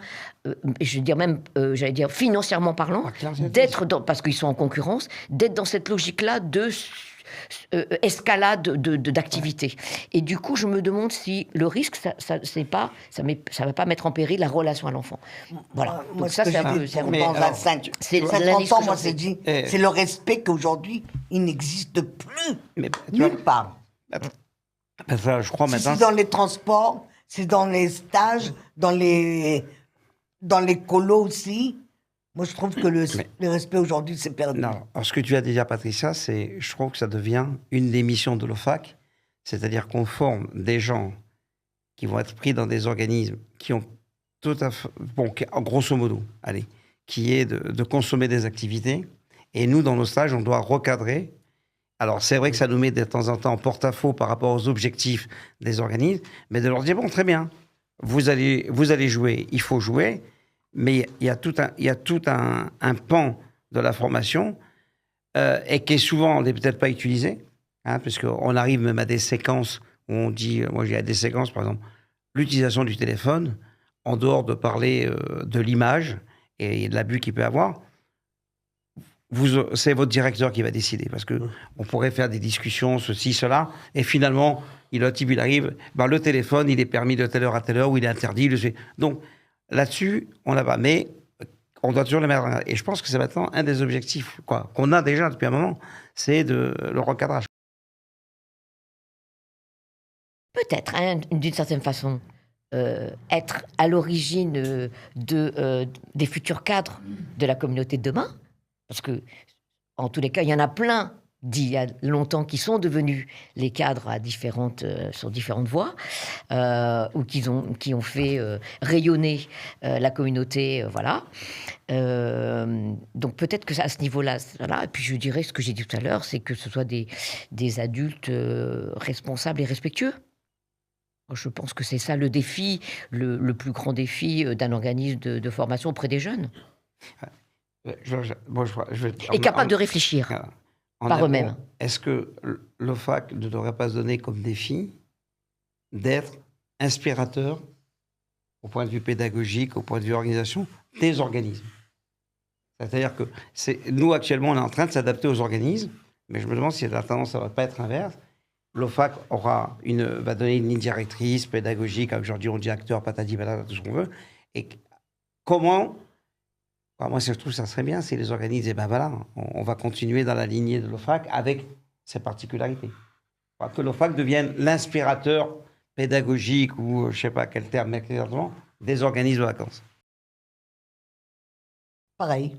je veux dire même, j'allais dire financièrement parlant, parce qu'ils sont en concurrence, d'être dans cette logique-là de escalade d'activité. Et du coup, je me demande si le risque, ça va pas mettre en péril la relation à l'enfant. Voilà. Moi, donc ça, c'est un peu... Dans 50 ans, moi, c'est dit, c'est le respect qu'aujourd'hui, il n'existe plus nulle part. Ça, je crois maintenant... C'est dans les transports, c'est dans les stages, dans les colos aussi. Moi, je trouve que le respect aujourd'hui, c'est perdu. Non, alors ce que tu as dit, Patricia, je trouve que ça devient une des missions de l'OFAC, c'est-à-dire qu'on forme des gens qui vont être pris dans des organismes qui ont tout à fait, grosso modo, qui est de consommer des activités, et nous, dans nos stages, on doit recadrer. Alors, c'est vrai que ça nous met de temps en temps en porte-à-faux par rapport aux objectifs des organismes, mais de leur dire, bon, très bien, vous allez jouer, il faut jouer, mais il y a tout un pan de la formation et qui est souvent n'est peut-être pas utilisé, parce qu'on arrive même à des séquences où on dit, moi j'ai des séquences par exemple, l'utilisation du téléphone, en dehors de parler de l'image et de l'abus qu'il peut avoir, c'est votre directeur qui va décider, parce qu'on pourrait faire des discussions, ceci, cela, et finalement, il arrive, le téléphone, il est permis de telle heure à telle heure, ou il est interdit. Donc, là-dessus, on n'a pas. Mais on doit toujours les mettre en garde. Et je pense que c'est maintenant un des objectifs qu'on a déjà depuis un moment, c'est le recadrage. Peut-être, hein, d'une certaine façon, être à l'origine des futurs cadres de la communauté de demain, parce que, en tous les cas, il y en a plein d'il y a longtemps qui sont devenus les cadres sur différentes voies, ou qui ont fait rayonner la communauté, voilà. Donc peut-être que à ce niveau-là, voilà. Et puis je dirais ce que j'ai dit tout à l'heure, c'est que ce soit des adultes responsables et respectueux. Je pense que c'est ça le défi, le plus grand défi d'un organisme de formation auprès des jeunes. Et capable de réfléchir par eux-mêmes. Est-ce que l'OFAC ne devrait pas se donner comme défi d'être inspirateur au point de vue pédagogique, au point de vue organisation, des organismes? C'est-à-dire que nous, actuellement, on est en train de s'adapter aux organismes, mais je me demande si la tendance, ça ne va pas être inverse. L'OFAC va donner une ligne directrice pédagogique, aujourd'hui on dit acteur, patati patata, tout ce qu'on veut. Et comment, moi je trouve que ça serait bien si les organismes disaient, ben voilà, on va continuer dans la lignée de l'OFAC avec ses particularités. Que l'OFAC devienne l'inspirateur pédagogique, ou je ne sais pas quel terme exactement, des organismes de vacances. Pareil.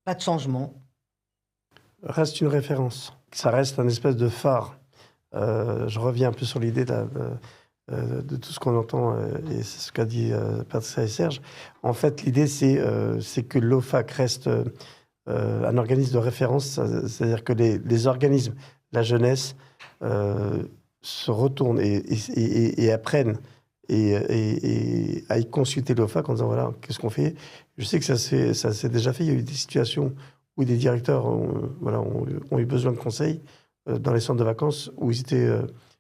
Pas de changement. Reste une référence. Ça reste un espèce de phare. Je reviens un peu sur l'idée de tout ce qu'on entend, et c'est ce qu'a dit Patricia et Serge. En fait, l'idée, c'est que l'OFAC reste un organisme de référence, c'est-à-dire que les organismes, la jeunesse, se retournent et apprennent et aillent consulter l'OFAC en disant, voilà, qu'est-ce qu'on fait? Je sais que ça s'est déjà fait. Il y a eu des situations où des directeurs ont eu besoin de conseils dans les centres de vacances où ils étaient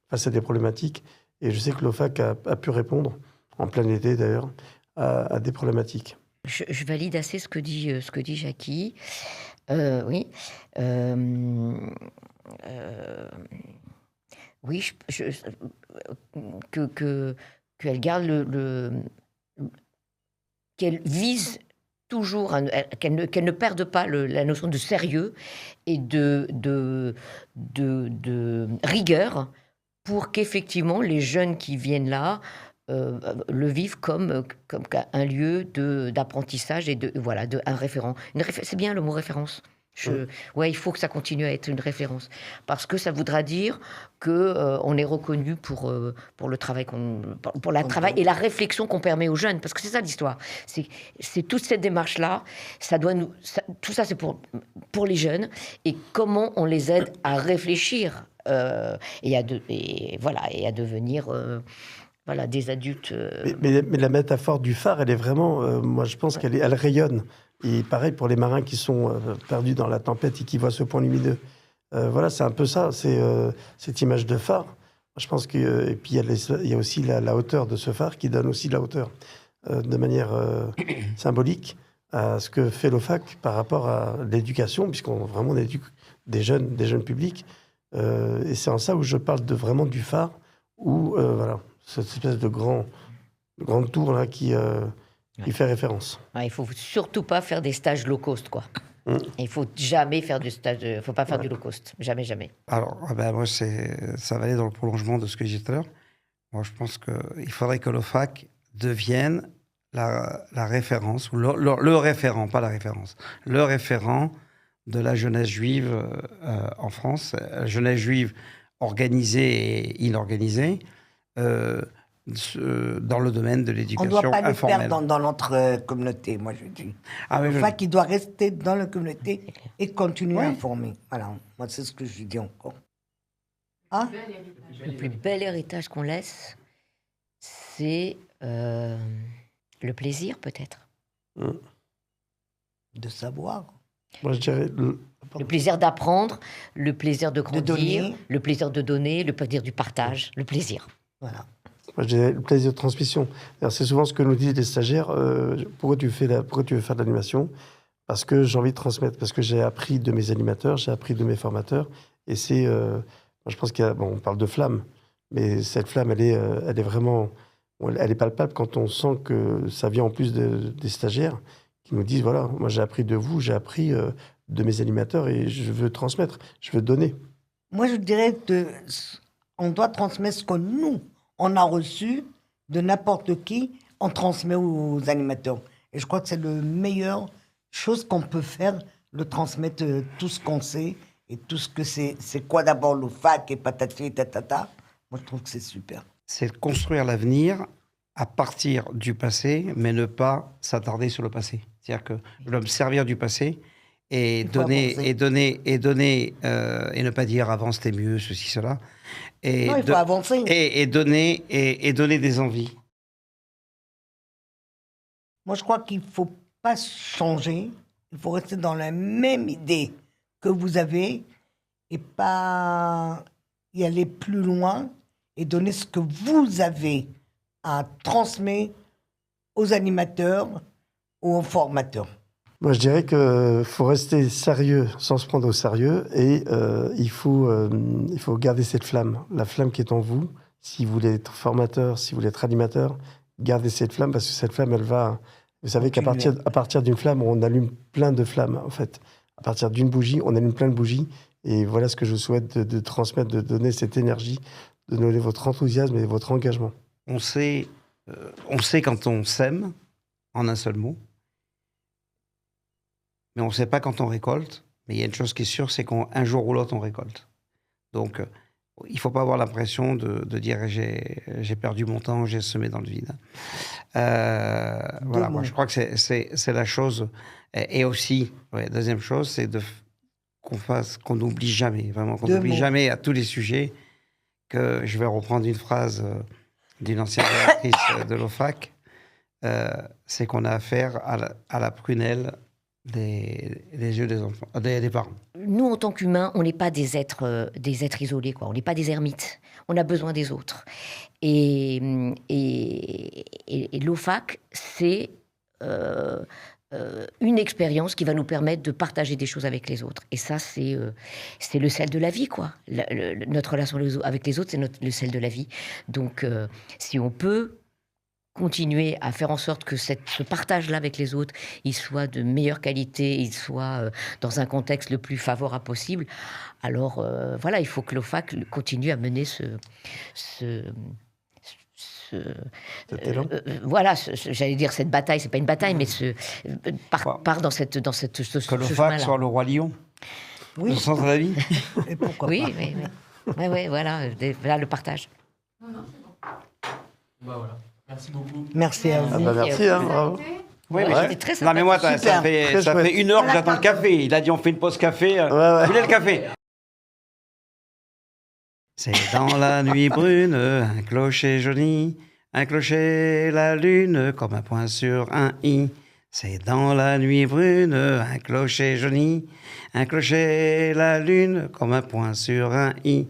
face à des problématiques. Et je sais que l'OFAC a pu répondre, en plein été d'ailleurs, à des problématiques. Je valide assez ce que dit Jackie. Oui. Oui, qu'elle garde qu'elle vise toujours, qu'elle ne perde pas la notion de sérieux et de rigueur pour qu'effectivement les jeunes qui viennent là le vivent comme un lieu d'apprentissage et un référent. C'est bien le mot référence. Ouais, il faut que ça continue à être une référence parce que ça voudra dire que on est reconnu pour le travail travail et la réflexion qu'on permet aux jeunes, parce que c'est ça l'histoire. C'est toute cette démarche là, tout ça c'est pour les jeunes, et comment on les aide à réfléchir et à devenir des adultes. Mais la métaphore du phare, elle est vraiment, moi je pense elle rayonne. Et pareil pour les marins qui sont perdus dans la tempête et qui voient ce point lumineux. Voilà, c'est un peu ça, c'est cette image de phare. Je pense que, et puis il y a aussi la hauteur de ce phare qui donne aussi la hauteur de manière symbolique à ce que fait l'OFAC par rapport à l'éducation, puisqu'on vraiment éduque des jeunes publics. Et c'est en ça où je parle vraiment du phare, où voilà, cette espèce de grande tour là qui fait référence. Il ne faut surtout pas faire des stages low cost, quoi. Il ne faut jamais faire du stage, faut pas faire du low cost, jamais, jamais. Alors, moi, ça va aller dans le prolongement de ce que j'ai dit tout à l'heure. Moi, je pense qu'il faudrait que l'OFAC devienne la référence, ou le référent, pas la référence, le référent de la jeunesse juive en France, la jeunesse juive organisée et inorganisée, dans le domaine de l'éducation informelle. On ne doit pas le perdre dans notre communauté, moi je dis. l'OFAC, il doit rester dans la communauté et continuer à informer. Voilà, moi c'est ce que je dis encore. Le plus bel héritage qu'on laisse, c'est le plaisir, peut-être. De savoir. Moi, je dirais le plaisir d'apprendre, le plaisir de grandir, donner. le plaisir de donner, le plaisir du partage, le plaisir. Voilà. Moi, je dirais le plaisir de transmission. Alors, c'est souvent ce que nous disent les stagiaires. Pourquoi tu veux faire de l'animation? Parce que j'ai envie de transmettre, parce que j'ai appris de mes animateurs, j'ai appris de mes formateurs. Et je pense on parle de flamme, mais cette flamme, elle est vraiment elle est palpable quand on sent que ça vient en plus des stagiaires qui nous disent, voilà, moi j'ai appris de vous, j'ai appris de mes animateurs et je veux transmettre, je veux donner. Moi, je dirais on doit transmettre ce que nous, on a reçu de n'importe qui, on transmet aux animateurs. Et je crois que c'est la meilleure chose qu'on peut faire, le transmettre tout ce qu'on sait et tout ce que c'est. C'est quoi d'abord le fac et patati et tatata. Moi, je trouve que c'est super. C'est de construire l'avenir à partir du passé, mais ne pas s'attarder sur le passé. C'est-à-dire que je dois me servir du passé et donner, et ne pas dire avant c'était mieux, ceci, cela. Et Non, il faut avancer. Et donner des envies. Moi, je crois qu'il ne faut pas changer. Il faut rester dans la même idée que vous avez et pas y aller plus loin et donner ce que vous avez à transmettre aux animateurs ou aux formateurs. Moi, je dirais qu'il faut rester sérieux sans se prendre au sérieux et il faut garder cette flamme, la flamme qui est en vous. Si vous voulez être formateur, si vous voulez être animateur, gardez cette flamme parce que cette flamme, elle va... Vous savez qu'à partir d'une flamme, on allume plein de flammes, en fait. À partir d'une bougie, on allume plein de bougies. Et voilà ce que je vous souhaite de transmettre, de donner cette énergie, de donner votre enthousiasme et votre engagement. On sait quand on sème, en un seul mot, mais on ne sait pas quand on récolte. Mais il y a une chose qui est sûre, c'est qu'un jour ou l'autre, on récolte. Donc, il ne faut pas avoir l'impression de dire j'ai perdu mon temps, j'ai semé dans le vide. Voilà, moi, je crois que c'est la chose. Et aussi, deuxième chose, c'est qu'on n'oublie jamais, vraiment, qu'on n'oublie jamais à tous les sujets, que je vais reprendre une phrase d'une ancienne directrice de l'OFAC, c'est qu'on a affaire à la prunelle des yeux des enfants, des parents. Nous, en tant qu'humains, on n'est pas des êtres isolés, quoi. On n'est pas des ermites. On a besoin des autres. Et l'OFAC, c'est une expérience qui va nous permettre de partager des choses avec les autres. Et ça, c'est le sel de la vie, quoi. Notre relation avec les autres, c'est le sel de la vie. Donc, si on peut continuer à faire en sorte que ce partage-là avec les autres, il soit de meilleure qualité, il soit dans un contexte le plus favorable possible, alors voilà, il faut que l'OFAC continue à mener voilà, j'allais dire cette bataille, c'est pas une bataille, mais part dans ce que l'OFAC soit le roi lion, oui. le sens de la vie. Et pourquoi oui, pas. oui, voilà, le partage. Non, c'est bon. Bah voilà. Merci beaucoup. Merci à vous. Merci, bravo. Oui, Ouais, mais c'était très non, mais moi, ça Super. fait Très chouette. 1 heure que j'attends le café. Il a dit on fait une pause café. Vous voulez le café? C'est dans la nuit brune, un clocher jauni, un clocher, la lune, comme un point sur un i. C'est dans la nuit brune, un clocher jauni, un clocher, la lune, comme un point sur un i.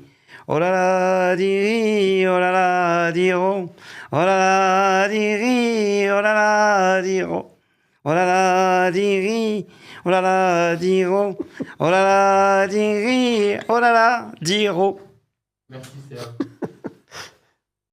Oh là là, diri, oh là là, diro, oh là là, diri, oh là là, diro, oh là là, diri, oh là là, diro, oh là là, diri, oh là là, diro. Merci, Serge.